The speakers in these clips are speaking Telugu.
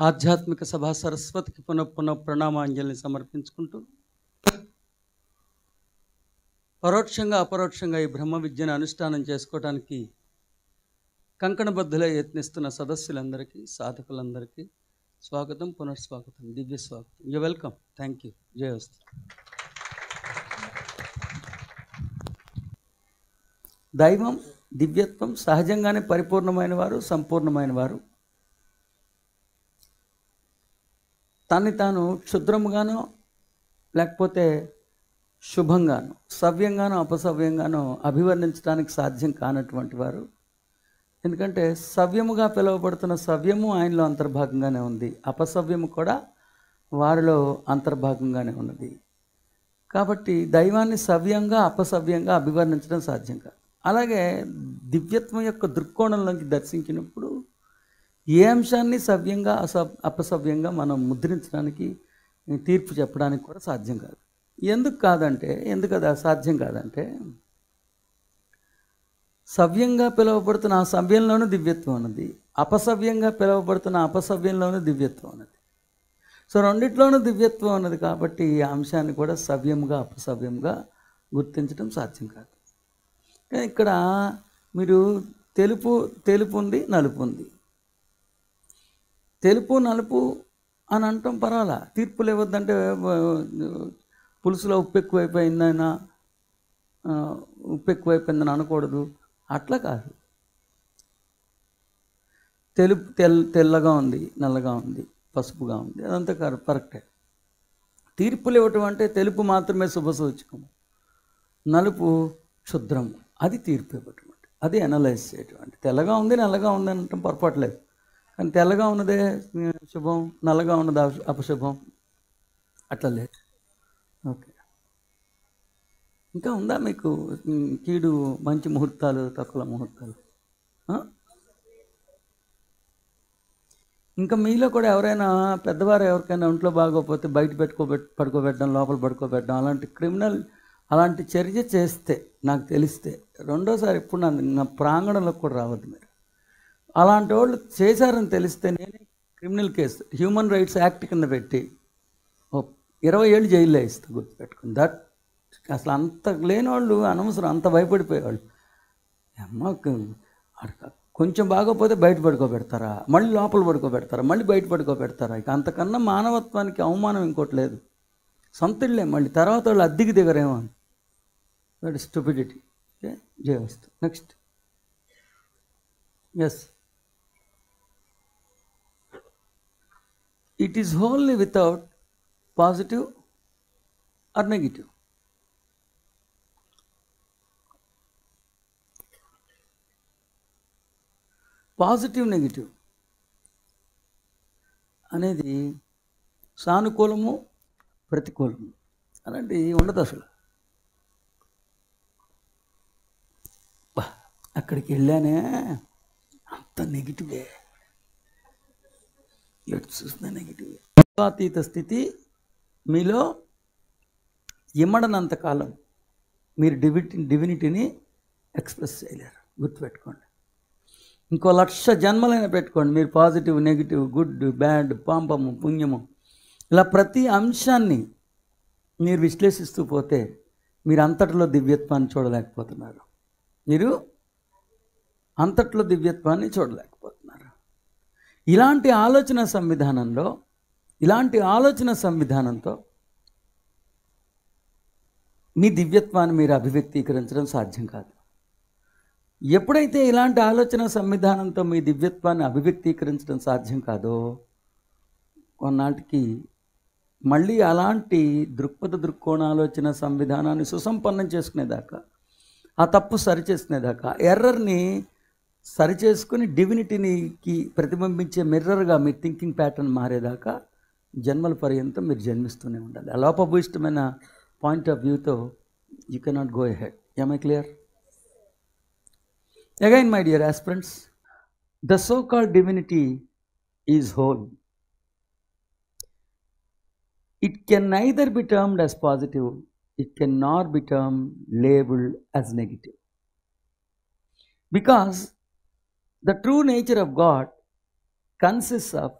ఆధ్యాత్మిక సభా సరస్వతికి పునః ప్రణామాంజలిని సమర్పించుకుంటూ పరోక్షంగా అపరోక్షంగా ఈ బ్రహ్మ విద్యను అనుష్ఠానం చేసుకోవడానికి కంకణబద్ధులై యత్నిస్తున్న సదస్సులందరికీ సాధకులందరికీ స్వాగతం, పునఃస్వాగతం, దివ్య స్వాగతం. You welcome. Thank you. జయవస్తు. దైవం, దివ్యత్వం సహజంగానే పరిపూర్ణమైన వారు, సంపూర్ణమైన వారు. తన్ని తాను క్షుద్రముగానో లేకపోతే శుభంగానో, సవ్యంగానో అపసవ్యంగానో అభివర్ణించడానికి సాధ్యం కానటువంటి వారు. ఎందుకంటే సవ్యముగా పిలువబడుతున్న సవ్యము ఆయనలో అంతర్భాగంగానే ఉంది, అపసవ్యము కూడా వారిలో అంతర్భాగంగానే ఉన్నది. కాబట్టి దైవాన్ని సవ్యంగా అపసవ్యంగా అభివర్ణించడం సాధ్యం కాదు. అలాగే దివ్యత్వం యొక్క దృక్కోణంలోకి దర్శించినప్పుడు ఏ అంశాన్ని సవ్యంగా అపసవ్యంగా మనం ముద్రించడానికి, తీర్పు చెప్పడానికి కూడా సాధ్యం కాదు. ఎందుకు అది అసాధ్యం కాదంటే, సవ్యంగా పిలువబడుతున్న ఆ సవ్యంలోనూ దివ్యత్వం ఉన్నది, అపసవ్యంగా పిలువబడుతున్న అపసవ్యంలోనూ దివ్యత్వం ఉన్నది. సో రెండిట్లోనూ దివ్యత్వం ఉన్నది కాబట్టి ఈ అంశాన్ని కూడా సవ్యంగా అపసవ్యంగా గుర్తించడం సాధ్యం కాదు. ఇక్కడ మీరు తెలుపు ఉంది, నలుపు ఉంది. తెలుపు నలుపు అని అంటాం, పర్వాలా. తీర్పులు ఇవ్వద్దంటే పులుసులో ఉప్పు ఎక్కువైపోయిందైనా ఉప్పు ఎక్కువైపోయిందని అనకూడదు, అట్లా కాదు. తెల్లగా ఉంది, నల్లగా ఉంది, పసుపుగా ఉంది, అదంతా కరెక్టే. తీర్పులు ఇవ్వటం అంటే తెలుపు మాత్రమే శుభసూచకం, నలుపు క్షుద్రం, అది తీర్పు ఇవ్వటం అంటే, అది అనలైజ్ చేయటం అంటే. తెల్లగా ఉంది, నల్లగా ఉంది అనటం పొరపాట్లేదు, కానీ తెల్లగా ఉన్నదే శుభం, నల్లగా ఉన్నది అపశుభం, అట్లా లేదు. ఓకే, ఇంకా ఉందా మీకు కీడు మంచి ముహూర్తాలు, తక్కువ ముహూర్తాలు? ఇంకా మీలో కూడా ఎవరైనా పెద్దవారు ఎవరికైనా ఒంట్లో బాగోకపోతే బయట పడుకోబెట్టడం, లోపల పడుకోబెట్టడం, అలాంటి చర్య చేస్తే, నాకు తెలిస్తే రెండోసారి ఎప్పుడు నా ప్రాంగణంలోకి కూడా రావద్దు మీరు. అలాంటి వాళ్ళు చేశారని తెలిస్తే నేనే criminal case human rights act కింద పెట్టి 20 ఏళ్ళు జైల్లో ఇస్తా, గుర్తుపెట్టుకుని. అసలు అంత లేని వాళ్ళు అనవసరం, అంత భయపడిపోయేవాళ్ళు. అమ్మ కొంచెం బాగోపోతే బయట పడుకోబెడతారా, మళ్ళీ లోపల పడుకోబెడతారా, మళ్ళీ బయట పడుకోబెడతారా? ఇక అంతకన్నా మానవత్వానికి అవమానం ఇంకోటి లేదు. సొంత ఇళ్ళే, మళ్ళీ తర్వాత వాళ్ళు అద్దెకి దిగరేమో అని. That stupidity. ఓకే, జయవస్తు. Next. Yes, it is wholly without positive or negative. Positive negative అనేది సానుకూలము ప్రతికూలము అలాంటి ఉండదు అసలు. అక్కడికి వెళ్ళానే అంత నెగిటివే, ఎటు చూసిన నెగిటివే. అతీత స్థితి మీలో ఇమ్మడనంతకాలం మీరు డివినిటీని ఎక్స్ప్రెస్ చేయలేరు, గుర్తుపెట్టుకోండి. ఇంకో 1,00,000 జన్మలైనా పెట్టుకోండి, మీరు పాజిటివ్, నెగిటివ్, గుడ్, బ్యాడ్, పాపము, పుణ్యము, ఇలా ప్రతి అంశాన్ని మీరు విశ్లేషిస్తూ పోతే మీరు అంతటిలో దివ్యత్వాన్ని చూడలేకపోతున్నారు. మీరు అంతట్లో దివ్యత్వాన్ని చూడలేకపోతున్నారు. ఇలాంటి ఆలోచన సంవిధానంతో మీ దివ్యత్వాన్ని మీరు అభివ్యక్తీకరించడం సాధ్యం కాదు. ఎప్పుడైతే ఇలాంటి ఆలోచన సంవిధానంతో మీ దివ్యత్వాన్ని అభివ్యక్తీకరించడం సాధ్యం కాదో, కొన్నాటికి మళ్ళీ అలాంటి దృక్కోణాలోచన సంవిధానాన్ని సుసంపన్నం చేసుకునేదాకా, ఆ తప్పు సరిచేసుకునేదాకా, ఎర్రర్ని సరిచేసుకుని డివినిటీకి ప్రతిబింబించే మిర్రర్గా మీ థింకింగ్ ప్యాటర్న్ మారేదాకా జన్మల పర్యంతం మీరు జన్మిస్తూనే ఉండాలి. అలోపభూయిష్టమైన పాయింట్ ఆఫ్ వ్యూతో you cannot go ahead. Am I clear? Again, my dear aspirants, the so-called divinity is whole. It can neither be termed as positive, it cannot be termed labeled as negative. Because the true nature of God consists of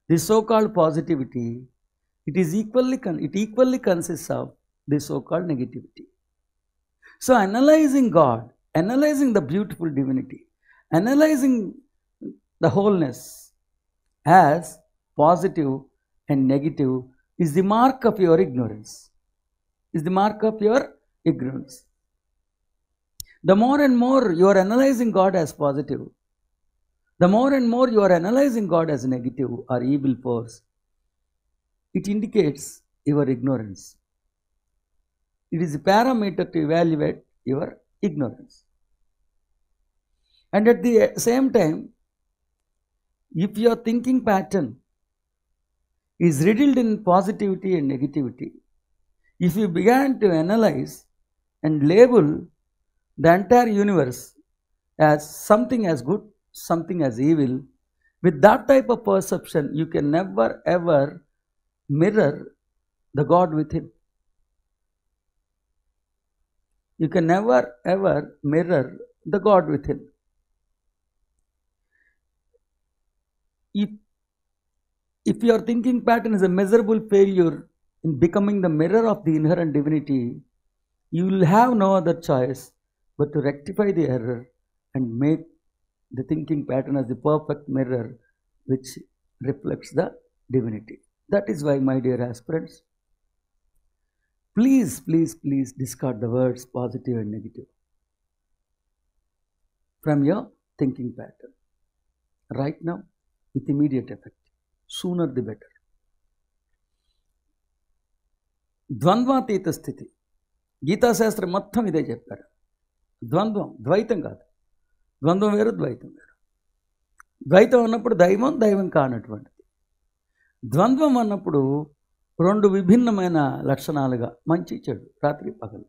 the so-called positivity, it equally consists of the so-called negativity. So analyzing God, analyzing the beautiful divinity, analyzing the wholeness as positive and negative is the mark of your ignorance. The more and more you are analyzing God as positive, the more and more you are analyzing God as negative or evil force, it indicates your ignorance. It is a parameter to evaluate your ignorance. And at the same time, if your thinking pattern is riddled in positivity and negativity, if you began to analyze and label the entire universe as something as good, something as evil, with that type of perception, you can never ever mirror the God within. You can never ever mirror the God within. If your thinking pattern is a miserable failure in becoming the mirror of the inherent divinity, you will have no other choice but to rectify the error and make the thinking pattern as the perfect mirror which reflects the divinity. That is why, my dear aspirants, please discard the words positive and negative from your thinking pattern right now with immediate effect. Sooner the better. ద్వంద్వాతీత స్థితి, గీతాశాస్త్రం మొత్తం ఇదే చెప్పారు. ద్వంద్వం, ద్వైతం కాదు. ద్వంద్వం వేరు, ద్వైతం వేరు. ద్వైతం అన్నప్పుడు దైవం, దైవం కానటువంటిది. ద్వంద్వం అన్నప్పుడు రెండు విభిన్నమైన లక్షణాలుగా, మంచి చెడు, రాత్రి పగలు,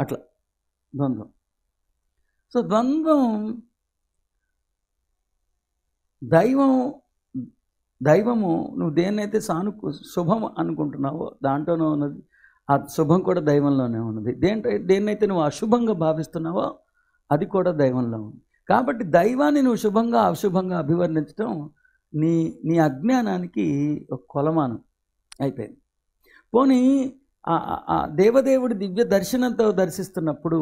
అట్లా ద్వంద్వం. సో ద్వంద్వం, దైవము నువ్వు దేన్నైతే శుభం అనుకుంటున్నావో దాంట్లోనే ఉన్నది. ఆ శుభం కూడా దైవంలోనే ఉన్నది. దేన్నైతే నువ్వు అశుభంగా భావిస్తున్నావో అది కూడా దైవంలో ఉంది. కాబట్టి దైవాన్ని నువ్వు శుభంగా అశుభంగా అభివర్ణించడం నీ అజ్ఞానానికి ఒక కొలమానం అయిపోయింది. పోనీ ఆ దేవదేవుడి దివ్య దర్శనంతో దర్శిస్తున్నప్పుడు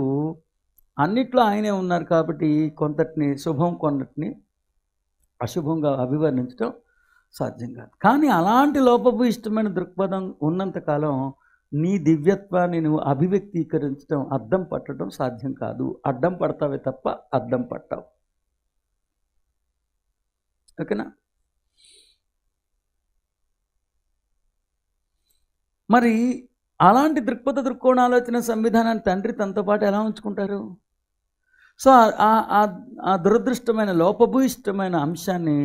అన్నిట్లో ఆయనే ఉన్నారు కాబట్టి కొంతటిని శుభం, కొన్నిటిని అశుభంగా అభివర్ణించడం సాధ్యం కాదు. కానీ అలాంటి లోపపు ఇష్టమైన దృక్పథం ఉన్నంతకాలం నీ దివ్యత్వాన్ని నువ్వు అభివ్యక్తీకరించడం, అద్దం పట్టడం సాధ్యం కాదు. అడ్డం పడతావే తప్ప అద్దం పట్టావు. ఓకేనా? మరి అలాంటి దృక్కోణాలోచన సంవిధానాన్ని తండ్రి తనతో పాటు ఎలా ఉంచుకుంటారు? సో ఆ దురదృష్టమైన లోపభూయిష్టమైన అంశాన్ని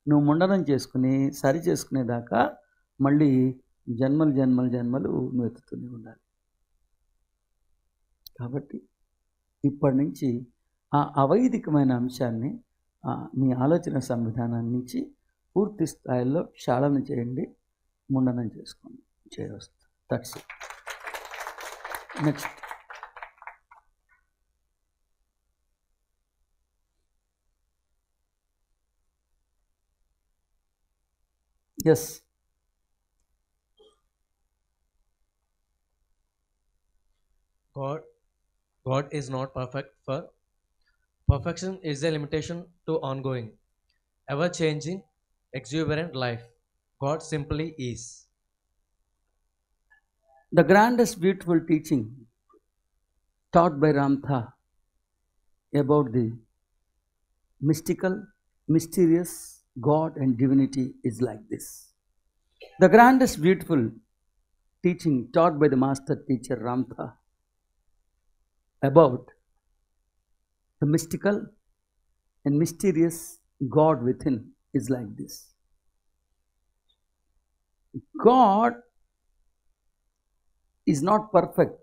నువ్వు ముండనం చేసుకుని సరి చేసుకునేదాకా మళ్ళీ జన్మలు నువ్వు ఎత్తుతూనే ఉండాలి. కాబట్టి ఇప్పటి నుంచి ఆ అవైదికమైన అంశాన్ని మీ ఆలోచన సంవిధానాన్ని నుంచి పూర్తి స్థాయిలో క్షాళన చేయండి, ముండనం చేసుకోండి, చేయవచ్చు. That's it. Next. Yes. God is not perfect, for perfection is a limitation to ongoing, ever-changing, exuberant life. God simply is. The grandest beautiful teaching taught by Ramtha about the mystical, mysterious God and divinity is like this. The grandest beautiful teaching taught by the master teacher Ramtha about the mystical and mysterious God within is like this. God is not perfect,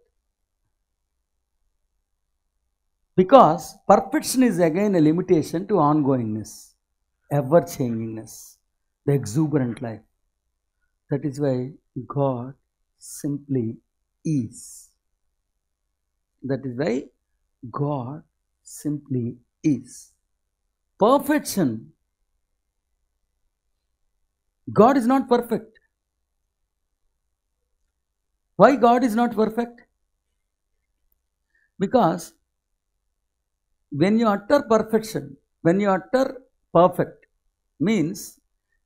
because perfection is again a limitation to ongoingness, ever-changingness, the exuberant life. That is why God simply is. That is why God simply is. Perfection God is not perfect. Why God is not perfect? Because when you utter perfection, when you utter perfect, means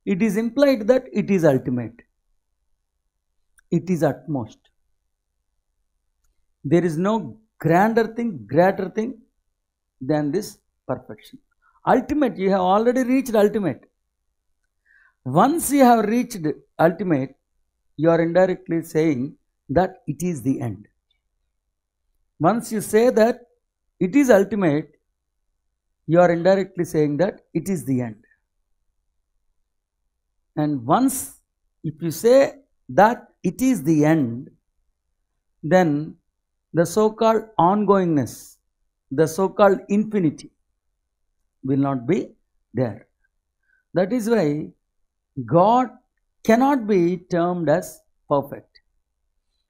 it is implied that it is ultimate. It is utmost. There is no grander thing, greater thing than this perfection. Ultimate, you have already reached ultimate. Once you have reached ultimate, you are indirectly saying that it is the end. Once you say that it is ultimate, you are indirectly saying that it is the end. And once, if you say that it is the end, then the so-called ongoingness, the so-called infinity will not be there. That is why God cannot be termed as perfect.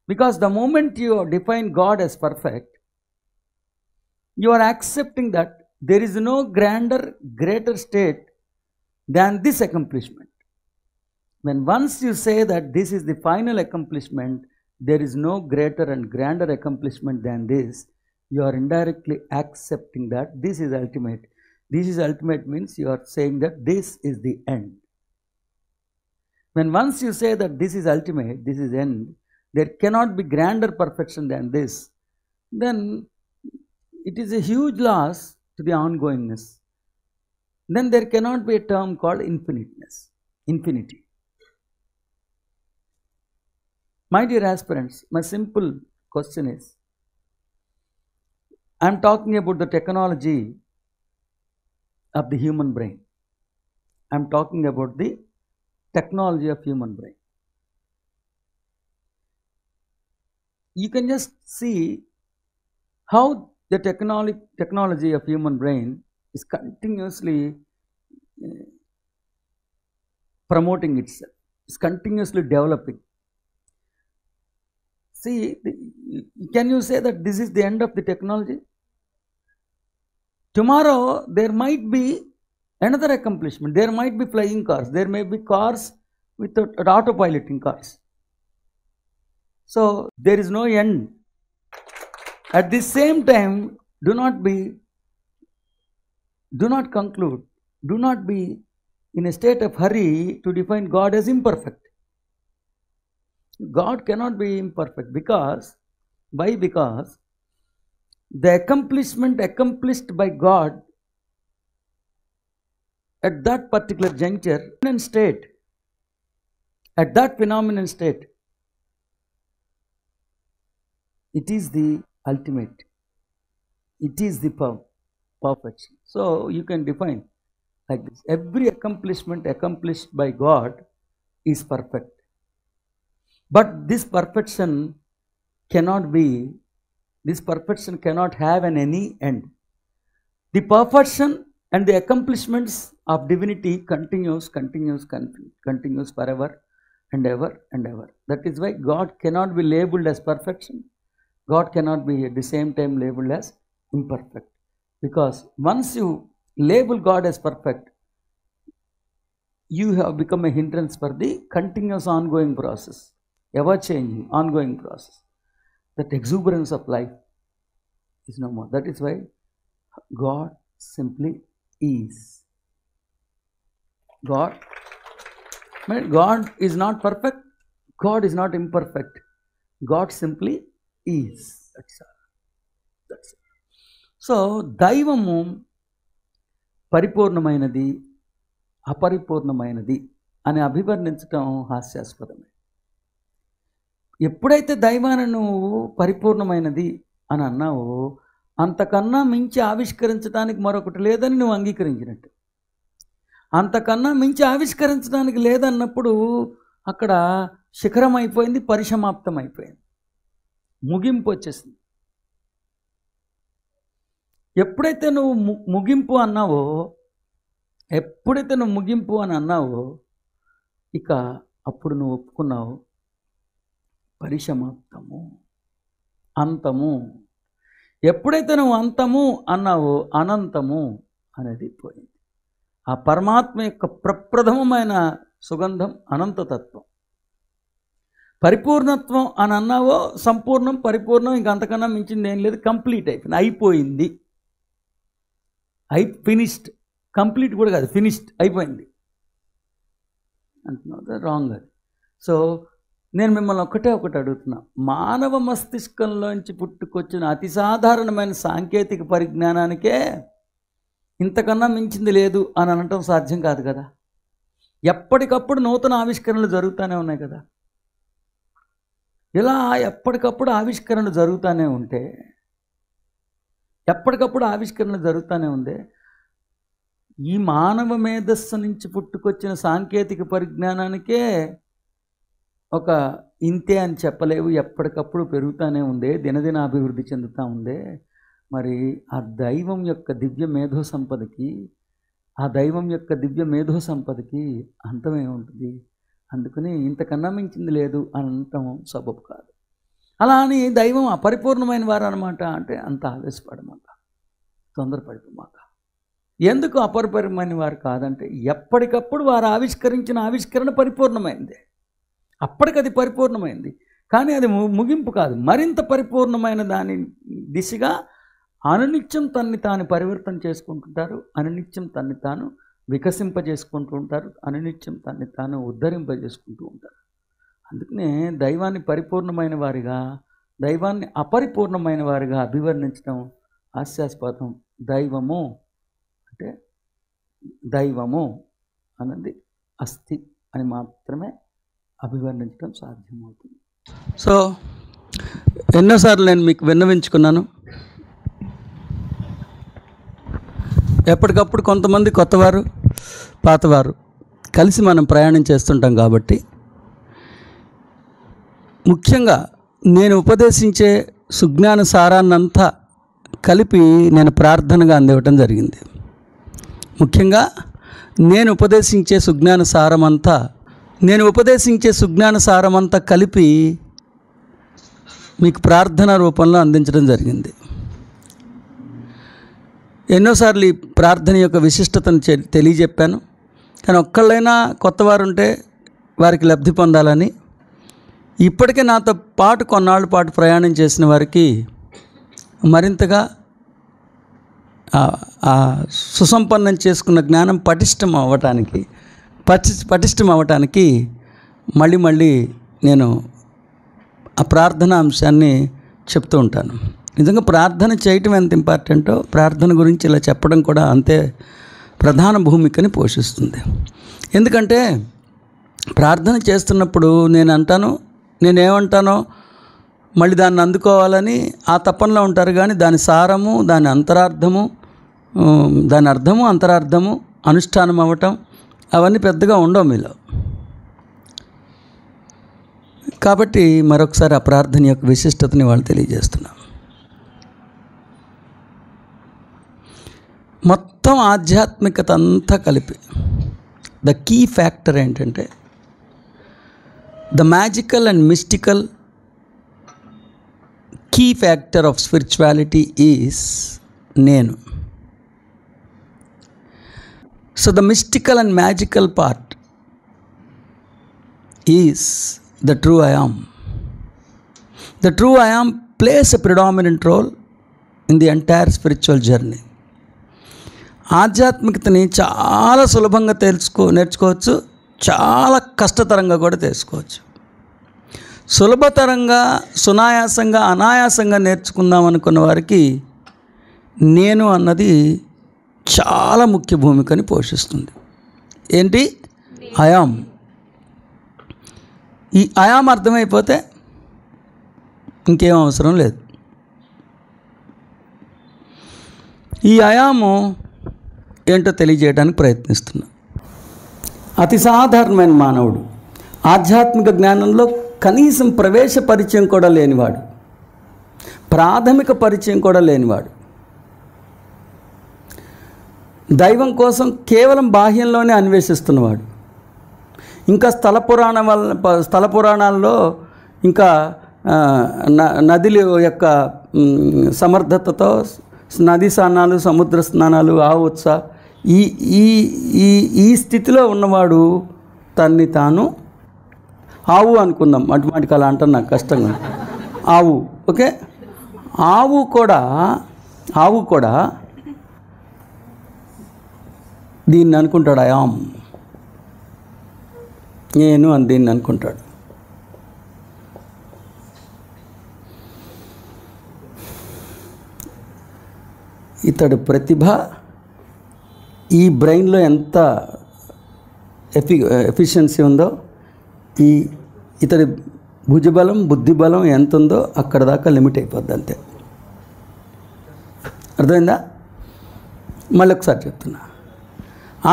Because the moment you define God as perfect, you are accepting that there is no grander, greater state than this accomplishment. When once you say that this is the final accomplishment, there is no greater and grander accomplishment than this, you are indirectly accepting that this is ultimate. This is ultimate means you are saying that this is the end. When once you say that this is ultimate, this is end, there cannot be grander perfection than this, then it is a huge loss to the ongoingness. Then there cannot be a term called infiniteness, infinity. My dear aspirants, my simple question is, I am talking about the technology of the human brain. I am talking about the technology of human brain. You can just see how the technology of human brain is continuously promoting itself, is continuously developing. See, can you say that this is the end of the technology? Tomorrow there might be another accomplishment. There might be flying cars. There may be cars with autopiloting cars. So there is no end. At the same time, do not conclude, do not be in a state of hurry to define God as imperfect. God cannot be imperfect because, why? Because the accomplishment accomplished by God at that particular juncture and state, at that phenomenon state, it is the ultimate. It is the perfection. So you can define like this. Every accomplishment accomplished by God is perfect. But this perfection cannot have any end. The perfection and the accomplishments of divinity continues forever and ever and ever. That is why God cannot be labeled as perfection. God cannot be at the same time labeled as imperfect. Because once you label God as perfect, you have become a hindrance for the continuous ongoing process, ever-changing, ongoing process. That exuberance of life is no more. That is why God simply is. God is not perfect. God is not imperfect. God simply is. That's all. So, దైవము పరిపూర్ణమైనది, అపరిపూర్ణమైనది అని అభివర్ణించటం హాస్యాస్పదమే. ఎప్పుడైతే దైవాన్ని నువ్వు పరిపూర్ణమైనది అని అన్నావో, అంతకన్నా మించి ఆవిష్కరించడానికి మరొకటి లేదని నువ్వు అంగీకరించినట్టు. అంతకన్నా మించి ఆవిష్కరించడానికి లేదన్నప్పుడు అక్కడ శిఖరం అయిపోయింది, పరిసమాప్తం అయిపోయింది, ముగింపు వచ్చేసింది. ఎప్పుడైతే నువ్వు ముగింపు అన్నావో, ఎప్పుడైతే నువ్వు ముగింపు అని అన్నావో, ఇక అప్పుడు నువ్వు ఒప్పుకున్నావు పరిసమాప్తము, అంతము. ఎప్పుడైతే నువ్వు అంతము అన్నావో, అనంతము అనేది పోయింది. ఆ పరమాత్మ యొక్క ప్రప్రథమమైన సుగంధం అనంతతత్వం. పరిపూర్ణత్వం అని అన్నావో సంపూర్ణం, పరిపూర్ణం, ఇంక అంతకన్నా మించింది ఏం లేదు, కంప్లీట్ అయిపోయింది, అయిపోయింది, ఫినిష్డ్. కంప్లీట్ కూడా కాదు, ఫినిష్డ్, అయిపోయింది అంటున్నావు. రాంగ్ అది. సో నేను మిమ్మల్ని ఒకటి అడుగుతున్నా, మానవ మస్తిష్కంలోంచి పుట్టుకొచ్చిన అతి సాధారణమైన సాంకేతిక పరిజ్ఞానానికే ఇంతకన్నా మించింది లేదు అని అనటం సాధ్యం కాదు కదా. ఎప్పటికప్పుడు నూతన ఆవిష్కరణలు జరుగుతూనే ఉన్నాయి కదా. ఇలా ఎప్పటికప్పుడు ఆవిష్కరణలు జరుగుతూనే ఉంటే, ఎప్పటికప్పుడు ఆవిష్కరణలు జరుగుతూనే ఉంది, ఈ మానవ మేధస్సు నుంచి పుట్టుకొచ్చిన సాంకేతిక పరిజ్ఞానానికే ఒక ఇంతే అని చెప్పలేవు, ఎప్పటికప్పుడు పెరుగుతూనే ఉందే, దినదిన అభివృద్ధి చెందుతూ ఉందే. మరి ఆ దైవం యొక్క దివ్య మేధో సంపదకి, ఆ దైవం యొక్క దివ్య మేధో సంపదకి అంతమే ఉంటుంది. అందుకని ఇంతకన్నా మించింది లేదు అని అనటం సబబు కాదు. అలా అని దైవం అపరిపూర్ణమైన వారు అనమాట అంటే అంత ఆవేశపడమాక, తొందరపడిపోమాక. ఎందుకు అపరిపూర్ణమైన వారు కాదంటే, ఎప్పటికప్పుడు వారు ఆవిష్కరించిన ఆవిష్కరణ పరిపూర్ణమైంది, అప్పటికది పరిపూర్ణమైంది. కానీ అది ముగింపు కాదు, మరింత పరిపూర్ణమైన దాని దిశగా అనునిత్యం తన్ని తాను పరివర్తన చేసుకుంటుంటారు, అనునిత్యం తన్ని తాను వికసింపజేసుకుంటూ ఉంటారు, అనునిత్యం తన్ని తాను ఉద్ధరింపజేసుకుంటూ ఉంటారు. అందుకనే దైవాన్ని పరిపూర్ణమైన వారిగా, దైవాన్ని అపరిపూర్ణమైన వారిగా అభివర్ణించడం హాస్యాస్పదం. దైవము అంటే దైవము అన్నది అస్థి అని మాత్రమే అభివర్ణించడం సాధ్యమవుతుంది. సో ఎన్నోసార్లు నేను మీకు విన్నవించుకున్నాను, ఎప్పటికప్పుడు కొంతమంది కొత్తవారు పాతవారు కలిసి మనం ప్రయాణం చేస్తుంటాం కాబట్టి, ముఖ్యంగా నేను ఉపదేశించే సుజ్ఞాన సారాన్నంతా కలిపి నేను ప్రార్థనగా అందివ్వటం జరిగింది. ముఖ్యంగా నేను ఉపదేశించే సుజ్ఞాన సారమంతా కలిపి మీకు ప్రార్థన రూపంలో అందించడం జరిగింది. ఎన్నోసార్లు ఈ ప్రార్థన యొక్క విశిష్టతను తెలియజెప్పాను. కానీ ఒక్కళ్ళైనా కొత్తవారు ఉంటే వారికి లబ్ధి పొందాలని, ఇప్పటికే నాతో పాటు కొన్నాళ్ళ పాటు ప్రయాణం చేసిన వారికి మరింతగా సుసంపన్నం చేసుకున్న జ్ఞానం పటిష్టం అవ్వటానికి మళ్ళీ నేను ఆ ప్రార్థన అంశాన్ని చెప్తూ ఉంటాను. నిజంగా ప్రార్థన చేయటం ఎంత ఇంపార్టెంటో, ప్రార్థన గురించి ఇలా చెప్పడం కూడా అంతే ప్రధాన భూమికని పోషిస్తుంది. ఎందుకంటే ప్రార్థన చేస్తున్నప్పుడు నేనేమంటానో మళ్ళీ దాన్ని అందుకోవాలని ఆ తపనలో ఉంటారు. కానీ దాని సారము, దాని అంతరార్థము, దాని అర్థము, అంతరార్థము, అనుష్ఠానం అవ్వటం అవన్నీ పెద్దగా ఉండవు మీలో. కాబట్టి మరొకసారి ఆ ప్రార్థన యొక్క విశిష్టతని వాళ్ళు తెలియజేస్తున్నాం. మొత్తం ఆధ్యాత్మికత అంతా కలిపి ద కీ ఫ్యాక్టర్ ఏంటంటే, the magical and mystical key factor of spirituality is నేను. So the mystical and magical part is the true I am. The true I am plays a predominant role in the entire spiritual journey. ఆధ్యాత్మికతని చాలా సులభంగా నేర్చుకోవచ్చు, చాలా కష్టతరంగా కూడా తెలుసుకోవచ్చు. సులభతరంగా, సునాయాసంగా, అనాయాసంగా నేర్చుకుందాం అనుకున్న వారికి నేను అన్నది చాలా ముఖ్య భూమికని పోషిస్తుంది. ఏంటి? ఐయామ్. ఈ అయాం అర్థమైపోతే ఇంకేం అవసరం లేదు. ఈ అయాము ఏంటో తెలియజేయడానికి ప్రయత్నిస్తున్నా. అతి సాధారణమైన మానవుడు, ఆధ్యాత్మిక జ్ఞానంలో కనీసం ప్రవేశ పరిచయం కూడా లేనివాడు, ప్రాథమిక పరిచయం కూడా లేనివాడు, దైవం కోసం కేవలం బాహ్యంలోనే అన్వేషిస్తున్నవాడు, ఇంకా స్థల పురాణాల్లో ఇంకా నదుల యొక్క సమర్థతతో నదీ స్నానాలు, సముద్ర స్నానాలు, ఆవుత్స ఈ ఈ ఈ స్థితిలో ఉన్నవాడు తన్ని తాను ఆవు అనుకుందాం, అటుమాటికి అలా అంటాను, నాకు కష్టంగా ఉంది. ఆవు, ఓకే. ఆవు కూడా దీన్ని అనుకుంటాడు, ఐయామ్, నేను అని దీన్ని అనుకుంటాడు. ఇతడు ప్రతిభ ఈ బ్రెయిన్లో ఎంత ఎఫిషియన్సీ ఉందో, ఇతడి భుజబలం బుద్ధిబలం ఎంత ఉందో అక్కడ దాకా లిమిట్ అయిపోద్ది, అంతే. అర్థమైందా? మళ్ళీ ఒకసారి చెప్తున్నా.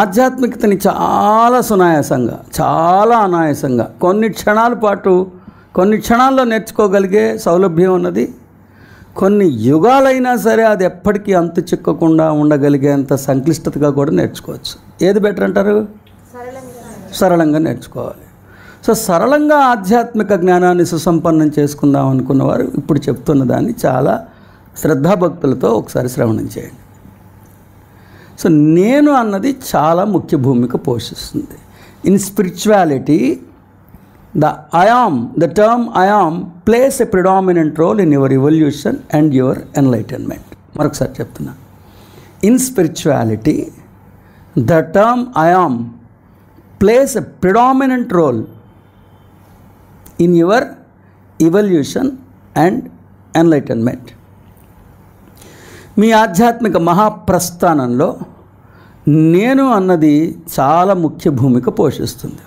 ఆధ్యాత్మికతని చాలా సునాయాసంగా, చాలా అనాయాసంగా కొన్ని క్షణాల్లో నేర్చుకోగలిగే సౌలభ్యం ఉన్నది. కొన్ని యుగాలైనా సరే అది ఎప్పటికీ అంతు చిక్కకుండా ఉండగలిగేంత సంక్లిష్టతగా కూడా నేర్చుకోవచ్చు. ఏది బెటర్ అంటారు? సరళంగా నేర్చుకోవాలి. సో సరళంగా ఆధ్యాత్మిక జ్ఞానాన్ని సుసంపన్నం చేసుకుందాం అనుకున్నవారు ఇప్పుడు చెప్తున్న దాన్ని చాలా శ్రద్ధాభక్తులతో ఒకసారి శ్రవణం చేయండి. సో నేను అన్నది చాలా ముఖ్య భూమిక పోషిస్తుంది. In spirituality the term I am plays a predominant role in your evolution and your enlightenment. మరొకసారి చెప్తున్నా. In spirituality the term I am plays a predominant role in your evolution and enlightenment. మీ ఆధ్యాత్మిక మహాప్రస్థానంలో నేను అన్నది చాలా ముఖ్య భూమిక పోషిస్తుంది.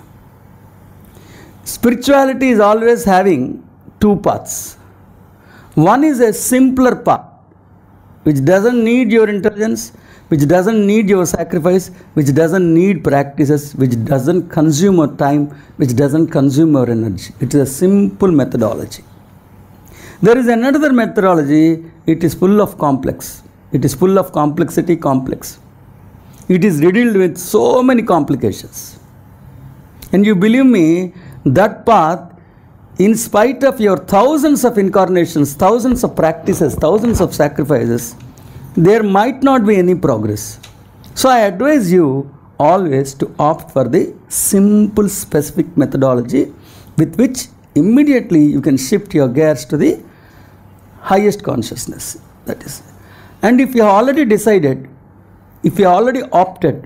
Spirituality is always having two paths. One is a simpler path, which doesn't need your intelligence, which doesn't need your sacrifice, which doesn't need practices, which doesn't consume your time, which doesn't consume your energy. It is a simple methodology. There is another methodology, it is full of complex. It is full of complexity, complex. It is riddled with so many complications. And you believe me, that path, in spite of your thousands of incarnations, thousands of practices, thousands of sacrifices, there might not be any progress. So I advise you always to opt for the simple, specific methodology with which immediately you can shift your gears to the highest consciousness. That is. And if you have already decided, if you have already opted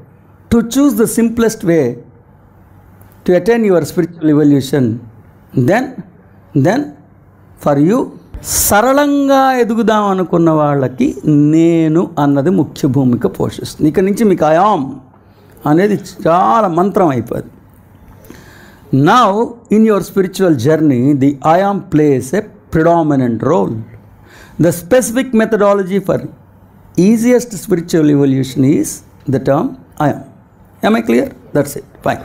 to choose the simplest way to attain your spiritual evolution, then for you, సరళంగా ఎదుగుదాం అనుకున్న వాళ్ళకి నేను అన్నది ముఖ్య భూమిక పోషిస్తుంది. ఇక నుంచి మీకు ఐయామ్ అనేది చాలా మంత్రం అయిపోయింది. Now in your spiritual journey the I am plays a predominant role. The specific methodology for easiest spiritual evolution is the term I am. Am I clear? That's it, fine.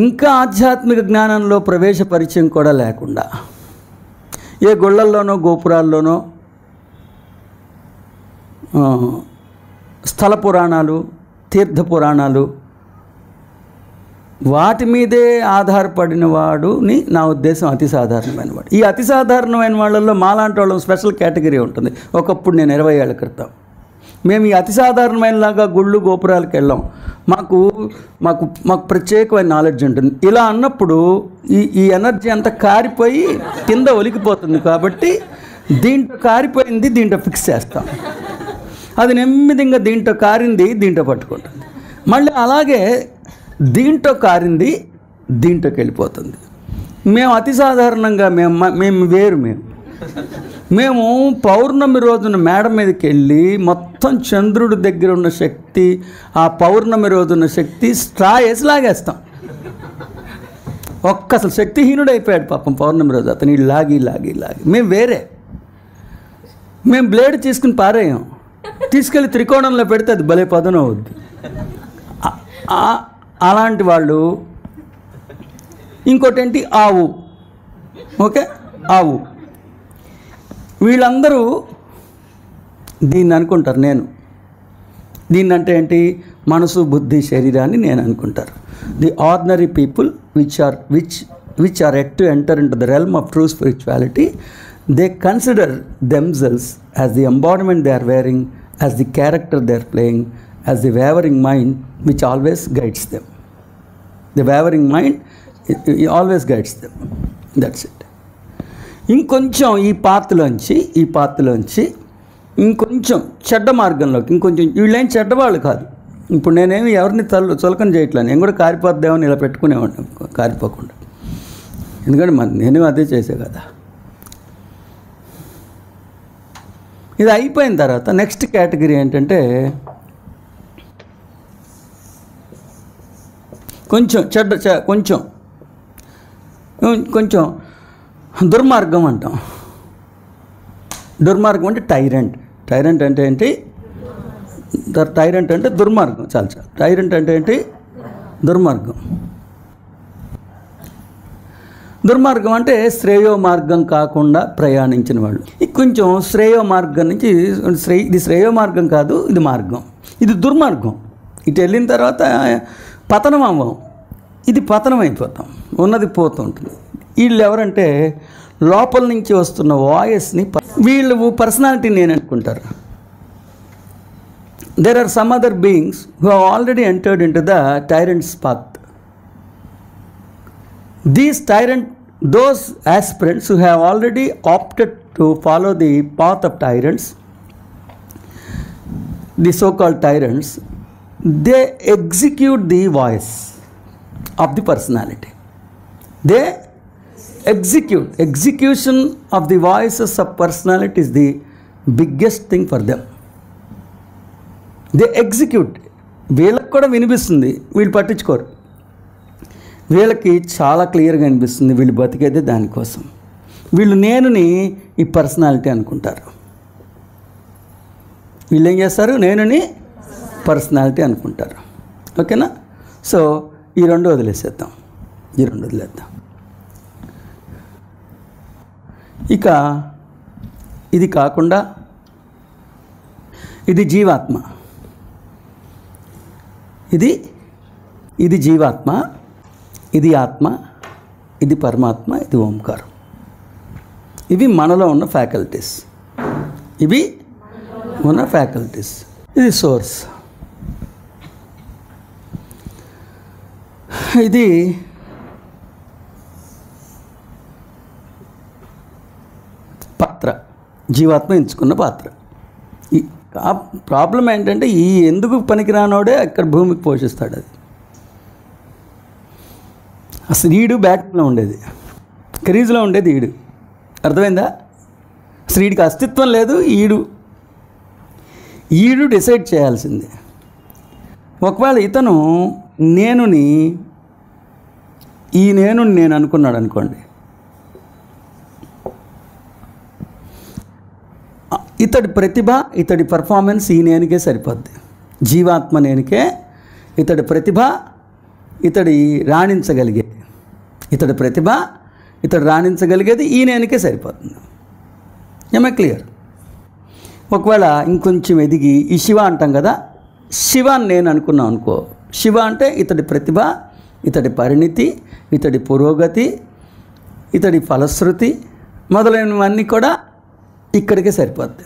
ఇంకా ఆధ్యాత్మిక జ్ఞానంలో ప్రవేశ పరిచయం కూడా లేకుండా ఏ గుళ్ళల్లోనో గోపురాల్లోనో స్థల పురాణాలు, తీర్థ పురాణాలు వాటి మీదే ఆధారపడిన వాడుని నా ఉద్దేశం అతి సాధారణమైన వాడు. ఈ అతి సాధారణమైన వాళ్ళల్లో మాలాంటి వాళ్ళం స్పెషల్ కేటగిరీ ఉంటుంది. ఒకప్పుడు నేను 20 ఏళ్ల క్రితం మేము ఈ అతి సాధారణమైనలాగా గుళ్ళు గోపురాలకు వెళ్ళాం. మాకు ప్రత్యేకమైన నాలెడ్జ్ ఉంటుంది. ఇలా అన్నప్పుడు ఈ ఎనర్జీ అంతా కారిపోయి కింద ఒలికిపోతుంది. కాబట్టి దీంట్లో కారిపోయింది దీంట్లో ఫిక్స్ చేస్తాం. అది నెమ్మదిగా దీంట్లో కారింది దీంట్లో పట్టుకుంటుంది. మళ్ళీ అలాగే దీంట్లో కారింది దీంట్లోకి వెళ్ళిపోతుంది. మేము అతి సాధారణంగా మేము పౌర్ణమి రోజున మేడ మీదకి వెళ్ళి మొత్తం చంద్రుడి దగ్గర ఉన్న శక్తి, ఆ పౌర్ణమి రోజున్న శక్తి స్ట్రా వేసి లాగేస్తాం. అసలు శక్తిహీనుడు అయిపోయాడు పాపం పౌర్ణమి రోజు. అతని లాగి మేము బ్లేడ్ తీసుకుని పారేయం. తీసుకెళ్ళి త్రికోణంలో పెడితే అది భలే పదును అవుద్ది. అలాంటి వాళ్ళు. ఇంకోటి ఏంటి, ఆవు. ఓకే, ఆవు. వీళ్ళందరూ దీన్ని అనుకుంటారు నేను. దీన్ని అంటే ఏంటి? మనసు, బుద్ధి, శరీరాన్ని నేను అనుకుంటారు. The ordinary people which are yet to enter into the realm of true spirituality, they consider themselves as the embodiment they are wearing, as the character they are playing, as the wavering mind which always guides them. The wavering mind always guides them. That's it. ఇంకొంచెం ఈ పాత్లోంచి ఇంకొంచెం చెడ్డ మార్గంలోకి ఇంకొంచెం, వీళ్ళేం చెడ్డవాళ్ళు కాదు. ఇప్పుడు నేనేమి ఎవరిని చులకన చేయట్లేదు, నేను కూడా కారిపోద్దామని ఇలా పెట్టుకునేవాడిని కారిపోకుండా, ఎందుకంటే నేను అదే చేసే కదా. ఇది అయిపోయిన తర్వాత నెక్స్ట్ కేటగిరీ ఏంటంటే కొంచెం దుర్మార్గం అంటాం. దుర్మార్గం అంటే టైరెంట్ అంటే ఏంటి? టైరెంట్ అంటే దుర్మార్గం. చాలా టైరెంట్ అంటే ఏంటి? దుర్మార్గం అంటే శ్రేయో మార్గం కాకుండా ప్రయాణించిన వాళ్ళు. కొంచెం శ్రేయో మార్గం నుంచి ఇది శ్రేయో మార్గం కాదు, ఇది మార్గం, ఇది దుర్మార్గం. ఇటు వెళ్ళిన తర్వాత పతనం అవ్వం, ఇది పతనం అయిపోతాం, ఉన్నది పోతుంటుంది. వీళ్ళు ఎవరంటే లోపల నుంచి వస్తున్న వాయిస్ని వీళ్ళు పర్సనాలిటీ నేను అనుకుంటారు. There are some other beings who have already entered into the tyrant's path. Those aspirants who have already opted to follow the path of tyrants, the so-called tyrants, they execute the voice of the personality. They execution of the voices of personality is the biggest thing for them. They execute. వీళ్ళకి కూడా వినిపిస్తుంది, వీళ్ళు పట్టించుకోరు. వీళ్ళకి చాలా క్లియర్గా అనిపిస్తుంది వీళ్ళు బతికేదే దానికోసం. వీళ్ళు నేనుని ఈ పర్సనాలిటీ అనుకుంటారు. వీళ్ళు ఏం చేస్తారు? నేనుని పర్సనాలిటీ అనుకుంటారు. ఓకేనా? సో ఈ రెండు వదిలేద్దాం. ఇక ఇది కాకుండా ఇది జీవాత్మ, ఇది జీవాత్మ, ఇది ఆత్మ, ఇది పరమాత్మ, ఇది ఓంకారం. ఇవి మనలో ఉన్న ఫ్యాకల్టీస్, ఇది సోర్స్. ఇది పాత్ర, జీవాత్మ ఎంచుకున్న పాత్ర. ప్రాబ్లం ఏంటంటే ఈ ఎందుకు పనికిరానోడే అక్కడ భూమికి పోషిస్తాడు. అది అసలు ఈడు బ్యాట్లో ఉండేది, క్రీజ్లో ఉండేది ఈడు. అర్థమైందా? అసలు ఈడికి అస్తిత్వం లేదు. ఈడు డిసైడ్ చేయాల్సిందే. ఒకవేళ ఇతను నేను అనుకున్నాడు అనుకోండి, ఇతడి ప్రతిభ, ఇతడి పర్ఫార్మెన్స్ ఈ నేనుకే సరిపోద్ది. జీవాత్మ నేనుకే ఇతడి ప్రతిభ, ఇతడి రాణించగలిగేది ఈ నేనుకే సరిపోతుంది. ఏమే క్లియర్? ఒకవేళ ఇంకొంచెం ఎదిగి ఈ శివ అంటాం కదా, శివ అని నేను అనుకున్నాం అనుకో, శివ అంటే ఇతడి ప్రతిభ, ఇతడి పరిణితి, ఇతడి పురోగతి, ఇతడి ఫలశ్రుతి మొదలైనవన్నీ కూడా ఇక్కడికే సరిపోద్ది.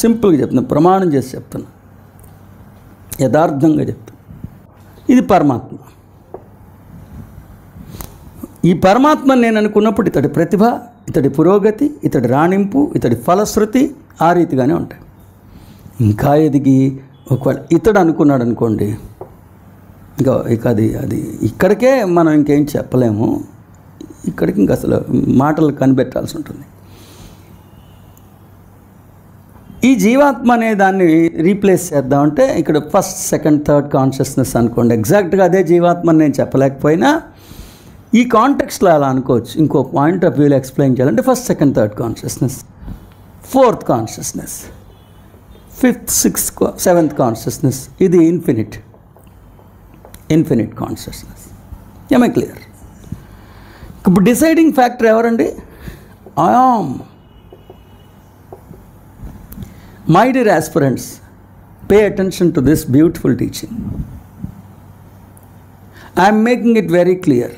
సింపుల్గా చెప్తున్నా, ప్రమాణం చేసి చెప్తున్నా, యథార్థంగా చెప్తున్నా. ఇది పరమాత్మ. ఈ పరమాత్మ నేను అనుకున్నప్పుడు ఇతడి ప్రతిభ, ఇతడి పురోగతి, ఇతడి రాణింపు, ఇతడి ఫలశ్రుతి ఆ రీతిగానే ఉంటాయి. ఇంకా ఎదిగి ఒకవేళ ఇతడు అనుకున్నాడు అనుకోండి, ఇక అది ఇక్కడికే మనం ఇంకేం చెప్పలేము. ఇక్కడికి ఇంక అసలు మాటలు కనిపెట్టాల్సి ఉంటుంది. ఈ జీవాత్మ అనే దాన్ని రీప్లేస్ చేద్దామంటే ఇక్కడ ఫస్ట్, సెకండ్, థర్డ్ కాన్షియస్నెస్ అనుకోండి. ఎగ్జాక్ట్గా అదే జీవాత్మ అని నేను చెప్పలేకపోయినా ఈ కాంటెక్స్ట్లో అలా అనుకోవచ్చు. ఇంకో పాయింట్ ఆఫ్ వ్యూలో ఎక్స్ప్లెయిన్ చేయాలంటే first, second, third consciousness, fourth consciousness, fifth, sixth, seventh consciousness, ఇది ఇన్ఫినిట్ కాన్షియస్నెస్. ఏమై క్లియర్? ఇప్పుడు డిసైడింగ్ ఫ్యాక్టర్ ఎవరండి? I am. My dear aspirants, pay attention to this beautiful teaching. I am making it very clear.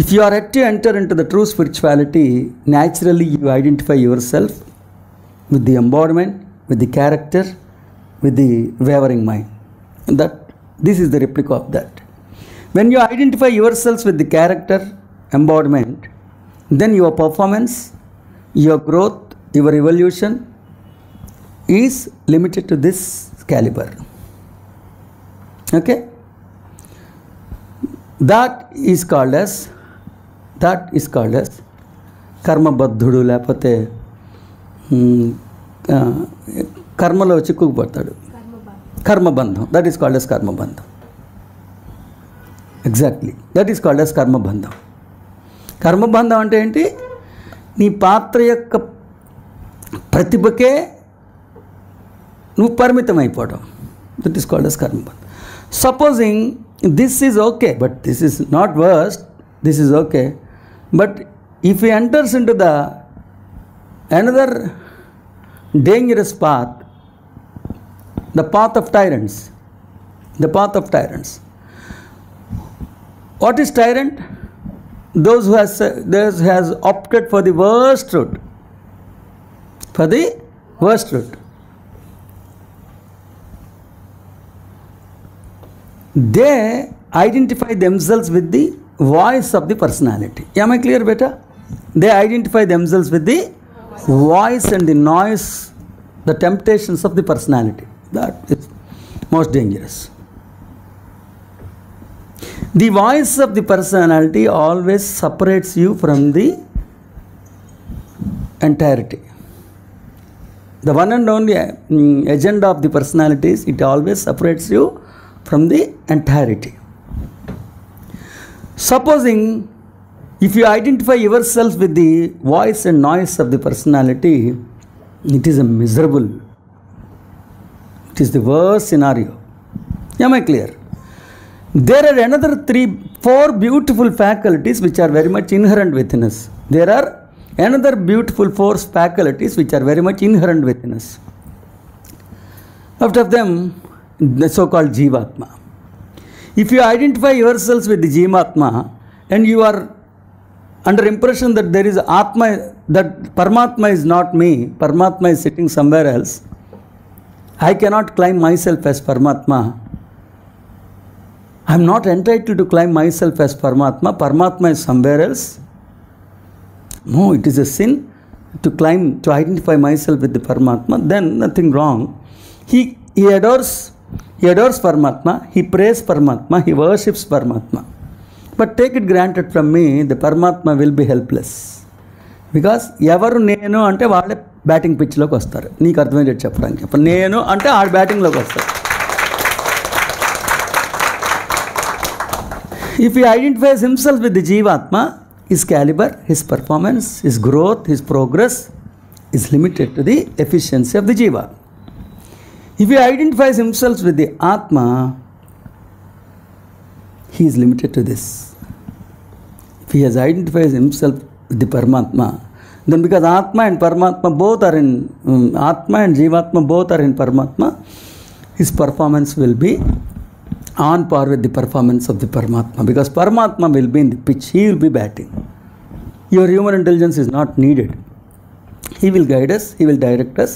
If you are yet to enter into the true spirituality, naturally you identify yourself with the embodiment, with the character, with the wavering mind. This is the replica of that. When you identify yourselves with the character embodiment, then your performance, your growth, your evolution is limited to this caliber. Okay? That is called as కర్మబద్ధుడు, లేకపోతే కర్మలో చిక్కుకుపోతాడు, కర్మబంధం. దట్ ఈస్ కాల్డ్ ఎస్ కర్మబంధం. Exactly, that is called as కర్మబంధం. కర్మబంధం అంటే ఏంటి? నీ పాత్ర యొక్క ప్రతిభకే నువ్వు పరిమితం అయిపోవడం. దట్ ఈస్ కాల్డ్ ఎస్ కర్మబంధం. Supposing this is okay, but this is not worst, this is okay, but if he enters into the another dangerous path, the path of tyrants, what is tyrant? Those who has opted for the worst route, they identify themselves with the voice of the personality. Am I clear, beta? They identify themselves with the voice and the noise, the temptations of the personality. That is most dangerous. The voice of the personality always separates you from the entirety. The one and only agenda of the personality is it always separates you from the entirety. Supposing if you identify yourself with the voice and noise of the personality, it is a miserable, it is the worst scenario. Am I clear? There are another 4 beautiful faculties which are very much inherent within us. There are another beautiful 4 faculties which are very much inherent within us. After them, the so-called Jivatma. If you identify yourselves with the Jivatma and you are under impression that there is Atma, that Paramatma is not me, Paramatma is sitting somewhere else, I cannot claim myself as Paramatma, I am not entitled to claim myself as Paramatma, Paramatma is somewhere else. No, it is a sin to claim, to identify myself with the Paramatma. Then nothing wrong. He adores Paramatma, he prays Paramatma, he worships Paramatma. But take it granted from me, the Paramatma will be helpless. Because ఎవరు నేను అంటే వాళ్ళే బ్యాటింగ్ పిచ్లోకి వస్తారు. నీకు అర్థమయ్యేది చెప్పడానికి నేను అంటే ఆ బ్యాటింగ్లోకి వస్తారు. If he identifies himself with the Jivatma, his caliber, his performance, his growth, his progress is limited to the efficiency of the Jiva. If he identifies himself with the Atma, he is limited to this. If he has identified himself with the Paramatma, then because Atma and Paramatma both are in Atma and Jivatma both are in Paramatma, his performance will be on par with the performance of the Paramatma, because Paramatma will be in the pitch, he will be batting. Your human intelligence is not needed. He will guide us, he will direct us,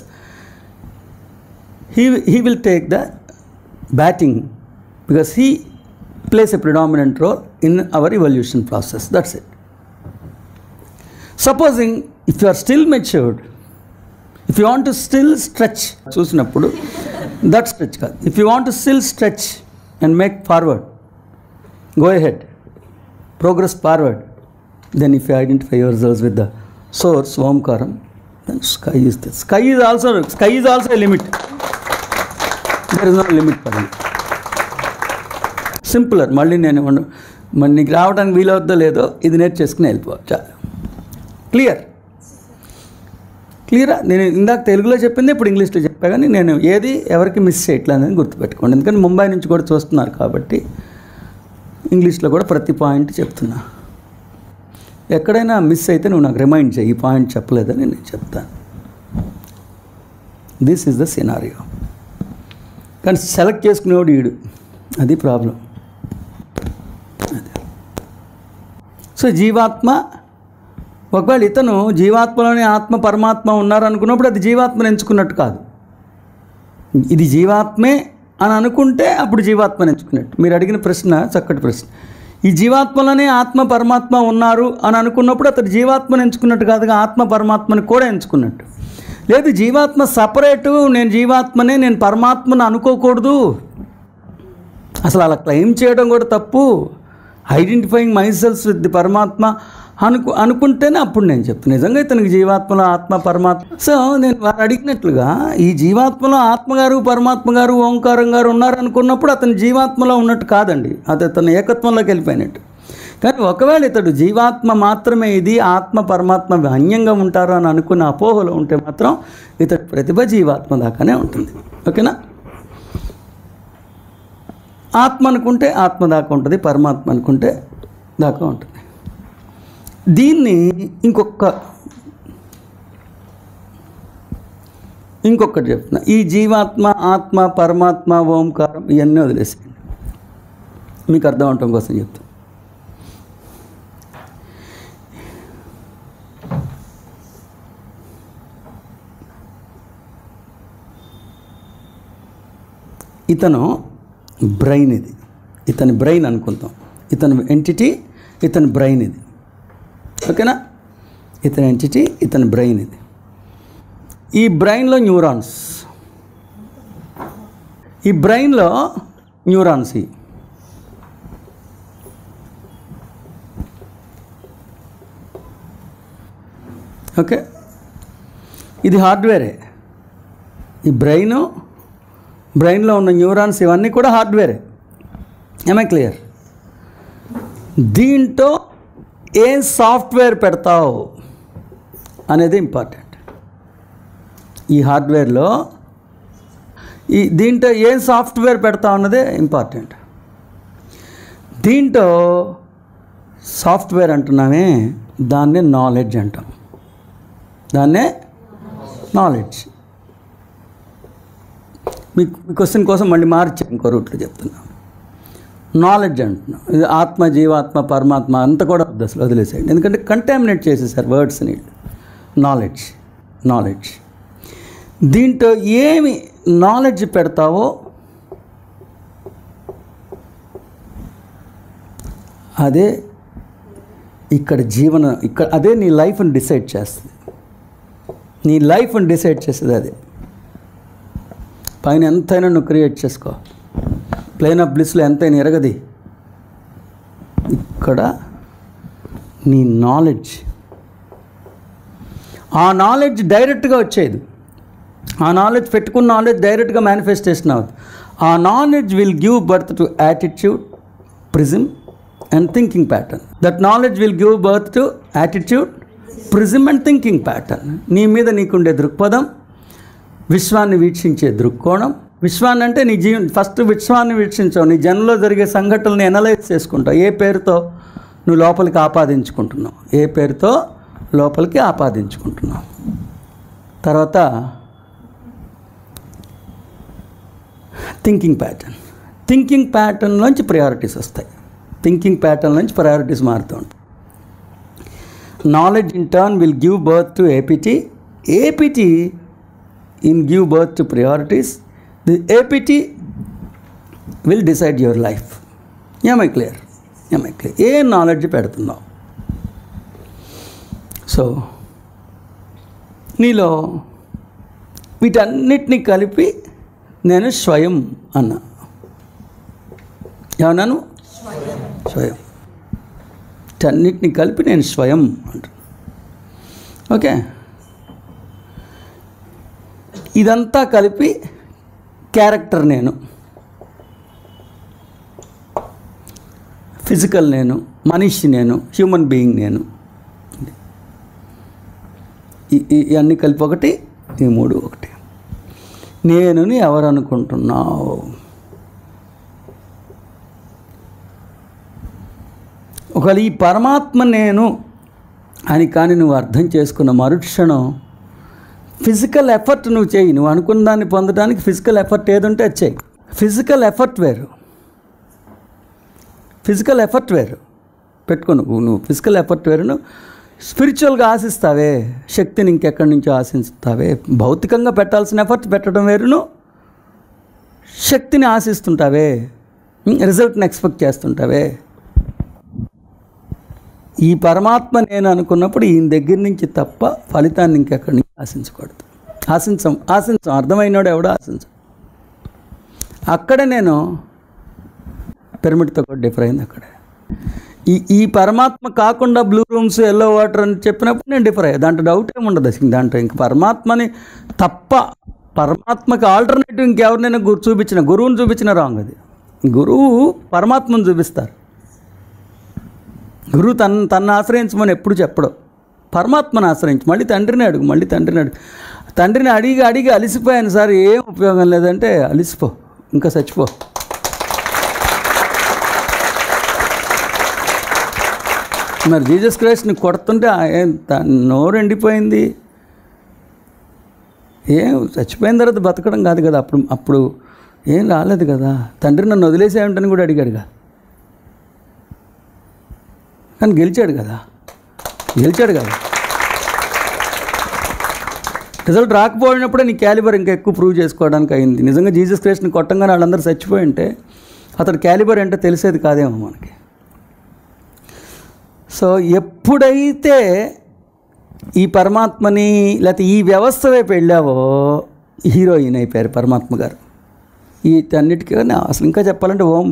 he will take the batting, because he plays a predominant role in our evolution process. That's it. Supposing if you are still matured, if you want to still stretch, చూసినప్పుడు that stretch కాదు, if you want to still stretch and make forward, go ahead, progress forward, then if you identify yourselves with the source, Omkaram, then sky is this. Sky is also a limit. There is no limit for me. Simpler. మళ్ళీ నేను మరి నీకు రావడానికి వీలవుద్దో లేదో ఇది నేర్చేసుకుని వెళ్ళిపోవచ్చు. చాలా క్లియరా? నేను ఇందాక తెలుగులో చెప్పింది ఇప్పుడు ఇంగ్లీష్లో చెప్పా, కానీ నేను ఏది ఎవరికి మిస్ చేయట్లేదు అని గుర్తుపెట్టుకోండి. ఎందుకంటే ముంబై నుంచి కూడా చూస్తున్నారు కాబట్టి ఇంగ్లీష్లో కూడా ప్రతి పాయింట్ చెప్తున్నా. ఎక్కడైనా మిస్ అయితే నువ్వు నాకు రిమైండ్ చేయి, ఈ పాయింట్ చెప్పలేదని నేను చెప్తాను. This is the scenario. కానీ సెలెక్ట్ చేసుకునేవాడు ఈడు, అది ప్రాబ్లం. సో జీవాత్మ, ఒకవేళ ఇతను జీవాత్మలోనే ఆత్మ పరమాత్మ ఉన్నారనుకున్నప్పుడు అది జీవాత్మను ఎంచుకున్నట్టు కాదు. ఇది జీవాత్మే అని అనుకుంటే అప్పుడు జీవాత్మని ఎంచుకున్నట్టు. మీరు అడిగిన ప్రశ్న చక్కటి ప్రశ్న. ఈ జీవాత్మలోనే ఆత్మ పరమాత్మ ఉన్నారు అని అనుకున్నప్పుడు అతడు జీవాత్మని ఎంచుకున్నట్టు కాదుగా, ఆత్మ పరమాత్మని కూడా ఎంచుకున్నట్టు. లేదు, జీవాత్మ సపరేటు, నేను జీవాత్మనే, నేను పరమాత్మను అనుకోకూడదు, అసలు అలా క్లెయిమ్ చేయడం కూడా తప్పు, ఐడెంటిఫైయింగ్ మైసెల్ఫ్ విత్ ది పరమాత్మ అనుకుంటేనే అప్పుడు నేను చెప్తాను నిజంగా ఇతనికి జీవాత్మలో ఆత్మ పరమాత్మ. సో నేను వారు అడిగినట్లుగా ఈ జీవాత్మలో ఆత్మగారు పరమాత్మ గారు ఓంకారం గారు ఉన్నారనుకున్నప్పుడు అతను జీవాత్మలో ఉన్నట్టు కాదండి, అతను ఏకత్వంలోకి వెళ్ళిపోయినట్టు. కానీ ఒకవేళ ఇతడు జీవాత్మ మాత్రమే, ఇది ఆత్మ పరమాత్మ అన్యంగా ఉంటారు అని అనుకున్న అపోహలో ఉంటే మాత్రం ఇతడు ప్రతిభ జీవాత్మ దాకానే ఉంటుంది. ఓకేనా? ఆత్మ అనుకుంటే ఆత్మ దాకా ఉంటుంది, పరమాత్మ అనుకుంటే దాకా ఉంటుంది. దీన్ని ఇంకొకటి చెప్తున్నా. ఈ జీవాత్మ, ఆత్మ, పరమాత్మ, ఓంకారం ఇవన్నీ వదిలేసేయండి, మీకు అర్థం అవటం కోసం చెప్తాను. ఇతను బ్రెయిన్, ఇది ఇతని బ్రెయిన్ అనుకుంటాం, ఇతని ఎంటిటీ, ఇతని బ్రెయిన్ ఇది. ఓకేనా? ఇతని ఎంటిటీ, ఇతని బ్రెయిన్ ఇది. ఈ బ్రెయిన్లో న్యూరాన్స్, ఈ బ్రెయిన్లో న్యూరాన్స్ ఓకే, ఇది హార్డ్వేరే. ఈ బ్రెయిన్లో ఉన్న న్యూరాన్స్ ఇవన్నీ కూడా హార్డ్వేరే. ఏమై క్లియర్? దీంట్లో ఏ సాఫ్ట్వేర్ పెడతావు అనేది ఇంపార్టెంట్. ఈ హార్డ్వేర్లో దీంట్లో ఏ సాఫ్ట్వేర్ పెడతావు అన్నదే ఇంపార్టెంట్. దీంట్లో సాఫ్ట్వేర్ అంటున్నామే, దాన్నే నాలెడ్జ్ అంటాం, దాన్నే నాలెడ్జ్. మీ క్వశ్చన్ కోసం మళ్ళీ మార్చి ఇంకో రూట్లో చెప్తున్నాం. నాలెడ్జ్ అంటున్నాం. ఇది ఆత్మ, జీవాత్మ, పరమాత్మ అంతా కూడా అసలు వదిలేసేయండి, ఎందుకంటే కంటామినేట్ చేసేసారు వర్డ్స్ని. నాలెడ్జ్ దీంట్లో ఏమి నాలెడ్జ్ పెడతావో అదే ఇక్కడ అదే నీ లైఫ్ని డిసైడ్ చేస్తుంది. నీ లైఫ్ని డిసైడ్ చేసేది అదే. పైన ఎంతైనా నువ్వు క్రియేట్ చేసుకో, ప్లేన్ ఆఫ్ బ్లిస్లో ఎంతైనా ఎరగది. ఇక్కడ నీ నాలెడ్జ్, ఆ నాలెడ్జ్ డైరెక్ట్గా వచ్చేది. ఆ నాలెడ్జ్ పెట్టుకున్న నాలెడ్జ్ డైరెక్ట్గా మేనిఫెస్టేషన్ అవుతుంది. ఆ knowledge will give birth to attitude, prism and thinking pattern. That knowledge will give birth to attitude, prism and thinking pattern. నీ మీద నీకుండే దృక్పథం, విశ్వాన్ని వీక్షించే దృక్కోణం. విశ్వాన్ని అంటే నీ ఫస్ట్ విశ్వాన్ని వీక్షించావు, నీ జన్మలో జరిగే సంఘటనలను ఎనలైజ్ చేసుకుంటావు. ఏ పేరుతో నువ్వు లోపలికి ఆపాదించుకుంటున్నావు, తర్వాత థింకింగ్ ప్యాటర్న్లోంచి ప్రయారిటీస్ వస్తాయి. థింకింగ్ ప్యాటర్న్లోంచి ప్రయారిటీస్ మారుతూ ఉంటాయి. Knowledge in turn will give birth to APT in give birth to priorities. The APT will decide your life. Am I clear? A knowledge పెడుతున్నావు? సో నీలో వీటన్నిటినీ కలిపి నేను స్వయం అన్నా. ఏమన్నాను? స్వయం. వీటన్నిటినీ కలిపి నేను స్వయం అంటున్నా. ఓకే, ఇదంతా కలిపి క్యారెక్టర్ నేను, ఫిజికల్ నేను, మనిషి నేను, హ్యూమన్ బీయింగ్ నేను. ఇవన్నీ కలిపి ఒకటి, ఈ మూడు ఒకటి. నేనుని ఎవరు అనుకుంటున్నావు? ఒకవేళ ఈ పరమాత్మ నేను అని కానీ నువ్వు అర్థం చేసుకున్న మరుక్షణం ఫిజికల్ ఎఫర్ట్ నువ్వు చేయి. నువ్వు అనుకున్న దాన్ని పొందడానికి ఫిజికల్ ఎఫర్ట్ ఏదుంటే అది చేయి. ఫిజికల్ ఎఫర్ట్ వేరు పెట్టుకో. నువ్వు ఫిజికల్ ఎఫర్ట్ వేరును. స్పిరిచువల్గా ఆశిస్తావే, శక్తిని ఇంకెక్కడి నుంచో ఆశిస్తావే. భౌతికంగా పెట్టాల్సిన ఎఫర్ట్ పెట్టడం వేరును, శక్తిని ఆశిస్తుంటావే, రిజల్ట్ని ఎక్స్పెక్ట్ చేస్తుంటావే. ఈ పరమాత్మ నేను అనుకున్నప్పుడు ఈయన దగ్గర నుంచి తప్ప ఫలితాన్ని ఇంకెక్కడి నుంచి ఆశించకూడదు. ఆశించం అర్థమైనోడు ఎవడో ఆశించం. అక్కడే నేను పిరమిడ్తో కూడా డిఫర్ అయింది. అక్కడే ఈ పరమాత్మ కాకుండా బ్లూ రూమ్స్, ఎల్లో వాటర్ అని చెప్పినప్పుడు నేను డిఫర్ అయ్యా. దాంట్లో డౌట్ ఏమి ఉండదు అసలు. దాంట్లో ఇంక పరమాత్మని తప్ప, పరమాత్మకి ఆల్టర్నేటివ్ ఇంకెవరినైనా గురువుని చూపించిన రాంగ్. అది గురువు పరమాత్మను చూపిస్తారు. గురువు తను ఆశ్రయించమని ఎప్పుడు చెప్పడం. పరమాత్మను ఆశ్రయించి మళ్ళీ తండ్రిని అడుగు. తండ్రిని అడిగి అలిసిపోయాను సార్, ఏం ఉపయోగం లేదంటే అలిసిపో, ఇంకా చచ్చిపో. మరి జీసస్ క్రైస్ట్ని కొడుతుంటే నోరు ఎండిపోయింది. ఏం చచ్చిపోయిన తర్వాత బతకడం కాదు కదా. అప్పుడు ఏం రాలేదు కదా. తండ్రి నన్ను వదిలేసేయంటని కూడా అడిగాడు కదా. కానీ గెలిచాడు కదా. రిజల్ట్ రాకపోయినప్పుడే నీ క్యాలిబర్ ఇంకా ఎక్కువ ప్రూవ్ చేసుకోవడానికి అయింది. నిజంగా జీసస్ క్రైస్ట్ని కొట్టంగానే వాళ్ళందరూ చచ్చిపోయి ఉంటే అతడు క్యాలిబర్ అంటే తెలిసేది కాదేమో మనకి. సో ఎప్పుడైతే ఈ పరమాత్మని లేకపోతే ఈ వ్యవస్థ వైపు వెళ్ళావో హీరోయిన్ అయిపోయారు పరమాత్మ గారు. వీటన్నిటికీ అసలు ఇంకా చెప్పాలంటే ఓం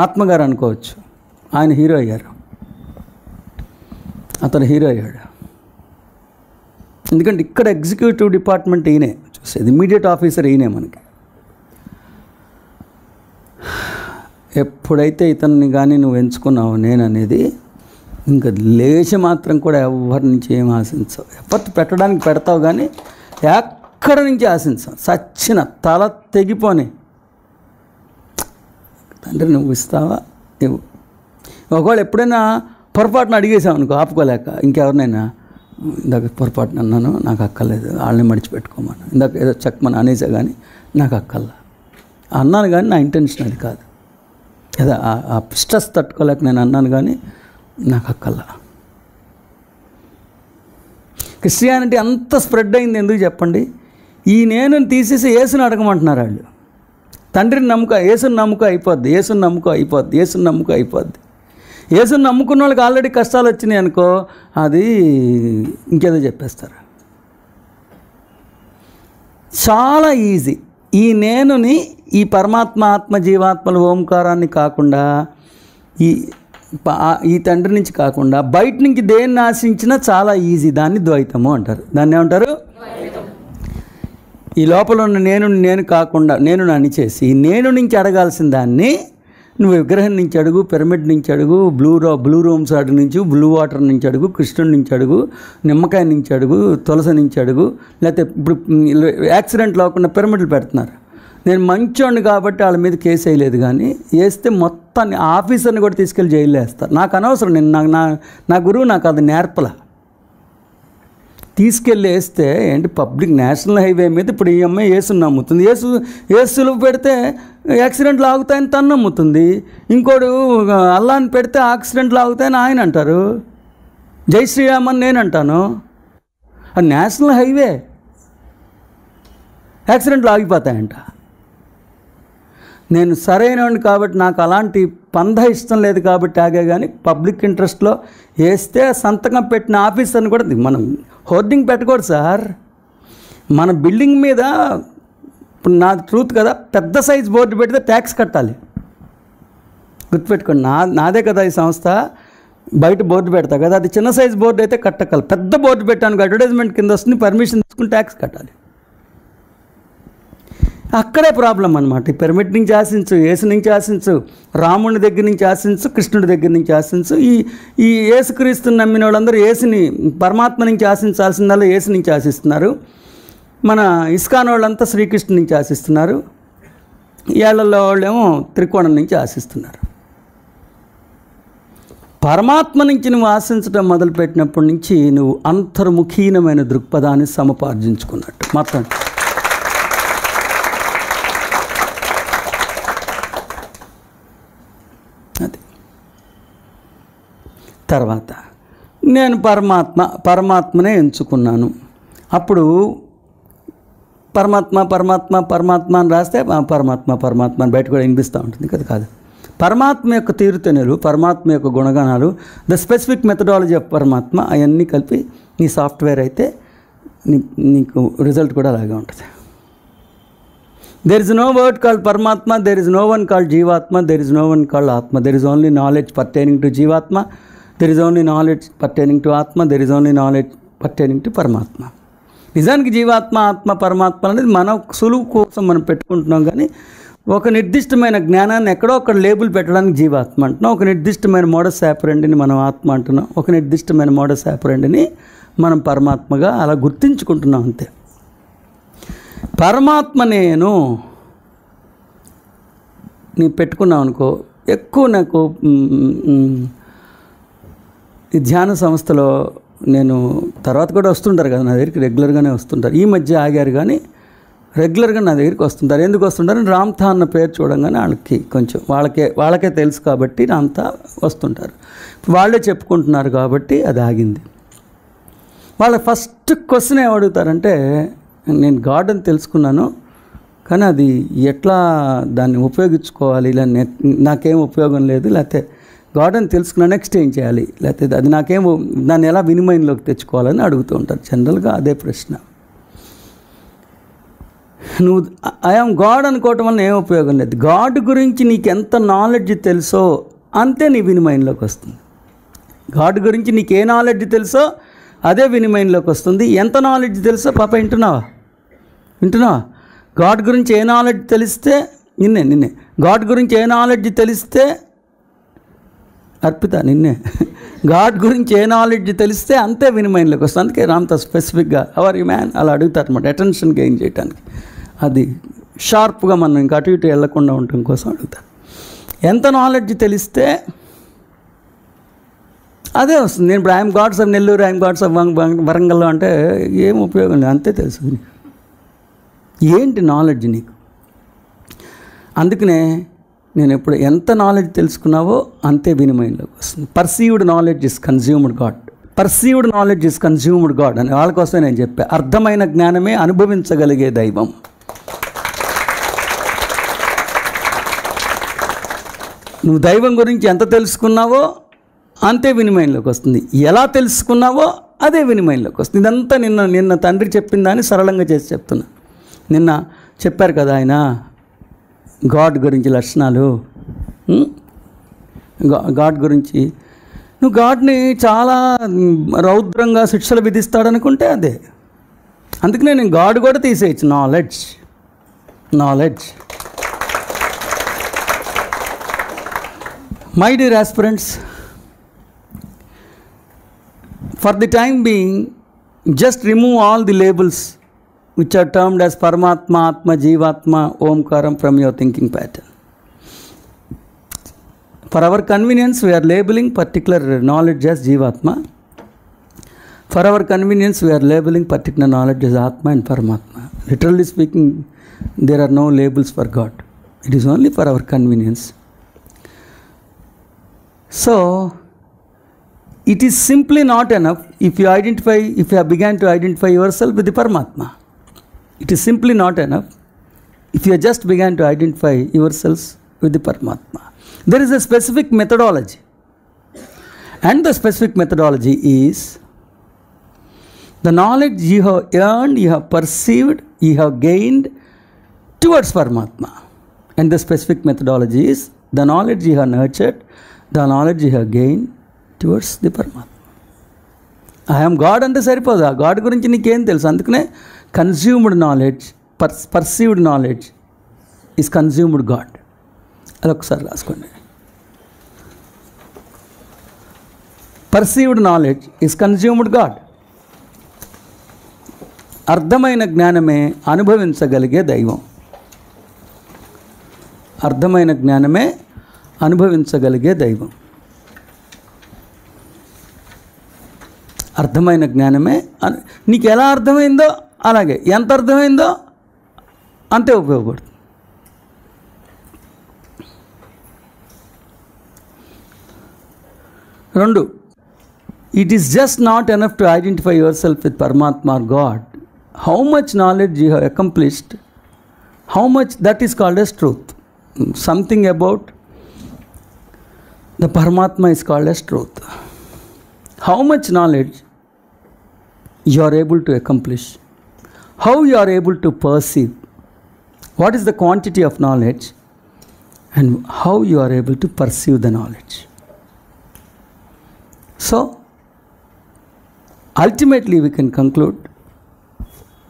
ఆత్మగారు అనుకోవచ్చు. ఆయన హీరో అయ్యారు. అతను హీరో అయ్యాడు. ఎందుకంటే ఇక్కడ ఎగ్జిక్యూటివ్ డిపార్ట్మెంట్ ఈయనే చూసేది, ఇమీడియట్ ఆఫీసర్ ఈయనే మనకి. ఎప్పుడైతే ఇతన్ని కానీ నువ్వు ఎంచుకున్నావు నేననేది, ఇంకా లేచి మాత్రం కూడా ఎవరి నుంచి ఏం ఆశించవు. ఎఫర్ట్ పెట్టడానికి పెడతావు కానీ ఎక్కడి నుంచి ఆశించవు. సచ్చిన తల తెగిపోని తండ్రి నువ్వు ఇస్తావా ఇవ్వు. ఒకవేళ ఎప్పుడైనా పొరపాటున అడిగేసావు అనుకో ఆపుకోలేక, ఇంకెవరినైనా ఇందాక పొరపాటున అన్నాను నాకు అక్కర్లేదు, వాళ్ళని మడిచిపెట్టుకోమను, ఇందాక ఏదో చెక్కమని అనేసా కానీ నాకు అక్కర్లా అన్నాను, కానీ నా ఇంటెన్షన్ అది కాదు. ఏదో ఆ స్ట్రెస్ తట్టుకోలేక నేను అన్నాను కానీ నాకు అక్కర్లా. క్రిస్టియానిటీ అంత స్ప్రెడ్ అయింది ఎందుకు చెప్పండి? ఈ నేను తీసేసి యేసుని అడగమంటున్నారు వాళ్ళు. తండ్రిని నమ్ముకో, యేసుని నమ్ముకో అయిపోద్ది, యేసుని నమ్ముకున్న వాళ్ళకి ఆల్రెడీ కష్టాలు వచ్చినాయి అనుకో, అది ఇంకేదో చెప్పేస్తారు. చాలా ఈజీ. ఈ నేనుని, ఈ పరమాత్మ ఆత్మ జీవాత్మల ఓంకారాన్ని కాకుండా, ఈ తండ్రి నుంచి కాకుండా బయట నుంచి దేన్ని ఆశించినా చాలా ఈజీ. దాన్ని ద్వైతము అంటారు. దాన్ని ఏమంటారు? ఈ లోపల ఉన్న నేను కాకుండా నేను అనిచేసి నేను నుంచి అడగాల్సిన దాన్ని నువ్వు విగ్రహం నుంచి అడుగు, పిరమిడ్ నుంచి అడుగు, బ్లూ రూమ్స్ అడుగు నుంచి, బ్లూ వాటర్ నుంచి అడుగు, కృష్ణుడి నుంచి అడుగు, నిమ్మకాయ నుంచి అడుగు, తులసి నుంచి అడుగు. లేకపోతే ఇప్పుడు యాక్సిడెంట్ లేకుండా పిరమిడ్లు పెడుతున్నారు. నేను మంచోడిని కాబట్టి వాళ్ళ మీద కేసు వేయలేదు, కానీ వేస్తే మొత్తాన్ని ఆఫీసర్ని కూడా తీసుకెళ్ళి జైల్లో వేస్తారు. నాకు అనవసరం, నేను నా గురువు నాకు అది నేర్పల. తీసుకెళ్ళి వేస్తే ఏంటి, పబ్లిక్ నేషనల్ హైవే మీద ఇప్పుడు ఈ అమ్మాయి యేసుని నమ్ముతుంది. యేసులు పెడితే యాక్సిడెంట్లు ఆగుతాయని తను నమ్ముతుంది. ఇంకోడు అల్లాని పెడితే యాక్సిడెంట్లు ఆగుతాయని ఆయన అంటారు. జై శ్రీరామ్ అని నేను అంటాను. అది నేషనల్ హైవే, యాక్సిడెంట్లు ఆగిపోతాయంట. నేను సరైనవాడిని కాబట్టి నాకు అలాంటి పంధ ఇష్టం లేదు కాబట్టి ఆగే, కానీ పబ్లిక్ ఇంట్రెస్ట్లో వేస్తే సంతకం పెట్టిన ఆఫీసర్ని కూడా మనం హోర్డింగ్ పెట్టకూడదు సార్. మన బిల్డింగ్ మీద ఇప్పుడు నా ట్రూత్ కదా, పెద్ద సైజ్ బోర్డు పెడితే ట్యాక్స్ కట్టాలి. గుర్తుపెట్టుకోండి, నాదే కదా ఈ సంస్థ. బయట బోర్డు పెడతా కదా, అది చిన్న సైజ్ బోర్డు అయితే కట్టగలరు. పెద్ద బోర్డు పెట్టాను అడ్వర్టైజ్మెంట్ కింద వస్తుంది, పర్మిషన్ తీసుకుని ట్యాక్స్ కట్టాలి. అక్కడే ప్రాబ్లం అనమాట. ఈ పిరమిడ్ నుంచి ఆశించు, యేసు నుంచి ఆశించు, రాముని దగ్గర నుంచి ఆశించు, కృష్ణుడి దగ్గర నుంచి ఆశించు. ఈ యేసుక్రీస్తుని నమ్మిన వాళ్ళందరూ యేసుని, పరమాత్మ నుంచి ఆశించాల్సిందల్లా యేసు నుంచి ఆశిస్తున్నారు. మన ఇస్కాన్ వాళ్ళంతా శ్రీకృష్ణుడి నుంచి ఆశిస్తున్నారు. ఏళ్లలో వాళ్ళేమో త్రికోణం నుంచి ఆశిస్తున్నారు. పరమాత్మ నుంచి నువ్వు ఆశించడం మొదలుపెట్టినప్పటి నుంచి నువ్వు అంతర్ముఖీనమైన దృక్పథాన్ని సముపార్జించుకున్నట్టు మొత్తం. అది తర్వాత నేను పరమాత్మనే ఎంచుకున్నాను. అప్పుడు పరమాత్మ పరమాత్మ పరమాత్మ అని రాస్తే పరమాత్మ పరమాత్మ అని బయట కూడా వినిపిస్తూ ఉంటుంది కదా. కాదు, పరమాత్మ యొక్క తీరుతెనులు, పరమాత్మ యొక్క గుణగణాలు, ద స్పెసిఫిక్ మెథడాలజీ ఆఫ్ పరమాత్మ, అవన్నీ కలిపి నీ సాఫ్ట్వేర్ అయితే నీకు రిజల్ట్ కూడా అలాగే ఉంటుంది. There is no word called పరమాత్మ, there is no one called జీవాత్మ, there is no one called ఆత్మ. There is only knowledge pertaining to జీవాత్మ, there is only knowledge pertaining to ఆత్మ, there is only knowledge pertaining to పరమాత్మ. నిజానికి జీవాత్మ ఆత్మ పరమాత్మ అనేది మన సులువు కోసం మనం పెట్టుకుంటున్నాం. కానీ ఒక నిర్దిష్టమైన జ్ఞానాన్ని ఎక్కడో అక్కడ లేబుల్ పెట్టడానికి జీవాత్మ అంటున్నాం, ఒక నిర్దిష్టమైన మోడస్ ఆపరెండిని మనం ఆత్మ అంటున్నాం, ఒక నిర్దిష్టమైన మోడస్ ఆపరెండిని మనం పరమాత్మగా అలా గుర్తించుకుంటున్నాం అంతే. పరమాత్మ నీ పెట్టుకున్నావు అనుకో, ఎక్కువ నాకు ఈ ధ్యాన సంస్థలో నేను తర్వాత కూడా వస్తుంటారు కదా నా దగ్గరికి, రెగ్యులర్గానే వస్తుంటారు. ఈ మధ్య ఆగారు కానీ రెగ్యులర్గా నా దగ్గరికి వస్తుంటారు. ఎందుకు వస్తుంటారు? రామ్తా అన్న పేరు చూడంగానే వాళ్ళకి కొంచెం వాళ్ళకే తెలుసు కాబట్టి రామ్తా వస్తుంటారు. వాళ్ళే చెప్పుకుంటున్నారు కాబట్టి అది ఆగింది. వాళ్ళ ఫస్ట్ క్వశ్చన్ ఏమడుగుతారంటే, నేను గాడ్ అని తెలుసుకున్నాను కానీ అది ఎట్లా దాన్ని ఉపయోగించుకోవాలి, ఇలా నాకేం ఉపయోగం లేదు, లేకపోతే గాడ్ అని తెలుసుకున్నా నెక్స్ట్ ఏం చేయాలి, లేకపోతే అది దాన్ని ఎలా వినిమయంలోకి తెచ్చుకోవాలని అడుగుతూ ఉంటారు. జనరల్గా అదే ప్రశ్న. నువ్వు ఐఎమ్ గాడ్ అనుకోవటం వల్ల ఏం ఉపయోగం లేదు. గాడ్ గురించి నీకు ఎంత నాలెడ్జ్ తెలుసో అంతే నీ వినిమయంలోకి వస్తుంది. గాడ్ గురించి నీకు ఏ నాలెడ్జ్ తెలుసో అదే వినిమయంలోకి వస్తుంది. ఎంత నాలెడ్జ్ తెలుసో పాప వింటున్నావా? గాడ్ గురించి ఏ నాలెడ్జ్ తెలిస్తే నిన్నే గాడ్ గురించి ఏ నాలెడ్జ్ తెలిస్తే అర్పిత గాడ్ గురించి ఏ నాలెడ్జ్ తెలిస్తే అంతే వినిమయంలోకి వస్తుంది. అందుకే రామ్తా స్పెసిఫిక్గా అవర్ యు మ్యాన్ అలా అడుగుతారు అనమాట, అటెన్షన్ గెయిన్ చేయడానికి. అది షార్ప్గా మనం ఇంకా అటు ఇటు వెళ్లకుండా ఉండటం కోసం అడుగుతారు. ఎంత నాలెడ్జ్ తెలిస్తే అదే వస్తుంది. నేను ఇప్పుడు I'm God's of Nellore, I'm God's of Warangal అంటే ఏం ఉపయోగం లేదు, అంతే తెలుసు. ఏంటి నాలెడ్జ్ నీకు? అందుకనే నేను ఎప్పుడు ఎంత నాలెడ్జ్ తెలుసుకున్నావో అంతే వినిమయంలోకి వస్తుంది. Perceived knowledge is consumed God, perceived knowledge is consumed God అని వాళ్ళ కోసమే నేను చెప్పా. అర్థమైన జ్ఞానమే అనుభవించగలిగే దైవం. నువ్వు దైవం గురించి ఎంత తెలుసుకున్నావో అంతే వినిమయంలోకి వస్తుంది. ఎలా తెలుసుకున్నావో అదే వినిమయంలోకి వస్తుంది. ఇదంతా నిన్న తండ్రి చెప్పిన దాన్ని సరళంగా చేసి చెప్తున్నా. నిన్న చెప్పారు కదా ఆయన గాడ్ గురించి లక్షణాలు, గాడ్ గురించి. నువ్వు గాడ్ని చాలా రౌద్రంగా శిక్షలు విధిస్తాడనుకుంటే అదే. అందుకనే నేను గాడ్ కూడా తీసేయచ్చు. Knowledge. My dear aspirants, for the time being, just remove all the labels which are termed as Paramatma, Atma, Jivatma, Omkaram from your thinking pattern. For our convenience, we are labeling particular knowledge as Jivatma. For our convenience, we are labeling particular knowledge as Atma and Paramatma. Literally speaking, there are no labels for God. It is only for our convenience. So, it is simply not enough if you have begun to identify yourself with the Paramatma. It is simply not enough if you have just begun to identify yourselves with the Paramatma. There is a specific methodology. And the specific methodology is the knowledge you have earned, you have perceived, you have gained towards Paramatma. And the specific methodology is the knowledge you have nurtured, the knowledge you have gained towards the Paramatma. I am God అంటే సరిపోదు. ఆ గాడ్ గురించి నీకేం తెలుసు? అందుకనే consumed knowledge, perceived knowledge is consumed God. అదొకసారి రాసుకోండి. Perceived knowledge is consumed God. అర్థమైన జ్ఞానమే అనుభవించగలిగే దైవం. అర్థమైన జ్ఞానమే అనుభవించగలిగే దైవం. అర్థమైన జ్ఞానమే నీకు ఎలా అర్థమైందో అలాగే, ఎంత అర్థమైందో అంతే ఉపయోగపడుతుంది. రెండు, it is just not enough to identify yourself with Paramatma or God. how much knowledge you have accomplished, how much that is called as truth. Something about the Paramatma is called as truth. How much knowledge you are able to accomplish, how you are able to perceive, what is the quantity of knowledge, and how you are able to perceive the knowledge. So ultimately we can conclude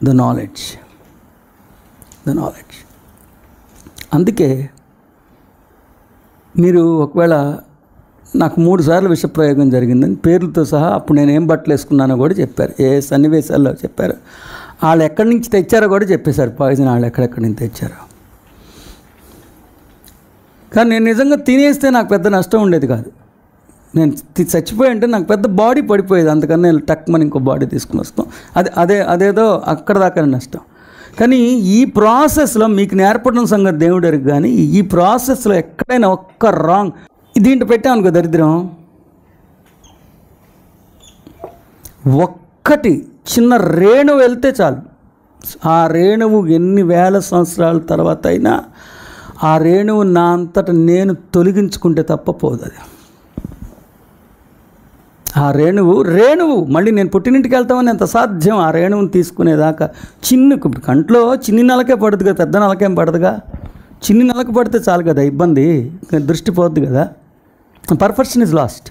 the knowledge. అందుకే మీరు ఒకవేళ నాకు 3 సార్లు విషప్రయోగం జరిగిందని పేర్లతో సహా అప్పుడు నేను ఏం బట్టలు వేసుకున్నానో కూడా చెప్పారు, ఏ సన్నివేశాల్లో చెప్పారు, వాళ్ళు ఎక్కడి నుంచి తెచ్చారో కూడా చెప్పేశారు, పాయిజన్ వాళ్ళు ఎక్కడెక్కడి నుంచి తెచ్చారో. కానీ నేను నిజంగా తినేస్తే నాకు పెద్ద నష్టం ఉండేది కాదు. నేను చచ్చిపోయి అంటే నాకు పెద్ద బాడీ పడిపోయేది, అందుకని నేను టక్మని ఇంకో బాడీ తీసుకుని వస్తాం, అదేదో అక్కడ దాకా నష్టం. కానీ ఈ ప్రాసెస్లో మీకు నేర్పడం సంగతి దేవుడు ఎరుగు. కానీ ఈ ప్రాసెస్లో ఎక్కడైనా ఒక్క రాంగ్ దీంట్లో పెట్టామనుకో దరిద్రం, ఒక్కటి చిన్న రేణువు వెళ్తే చాలు, ఆ రేణువు ఎన్ని వేల సంవత్సరాల తర్వాత అయినా ఆ రేణువు నా అంతటా నేను తొలగించుకుంటే తప్ప పోదు. అది ఆ రేణువు మళ్ళీ నేను పుట్టినింటికి వెళ్తామని ఎంత సాధ్యం ఆ రేణువుని తీసుకునేదాకా. కంట్లో చిన్ని నలకే పడుతుందిగా, పెద్ద నలకేం పడదుగా. చిన్ని నలక పడితే చాలు కదా, ఇబ్బంది, దృష్టి పోద్ది కదా. Perfection is lost.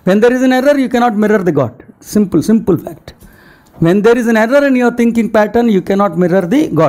When there is an error you cannot mirror the God. Simple fact. When there is an error in your thinking pattern you cannot mirror the God.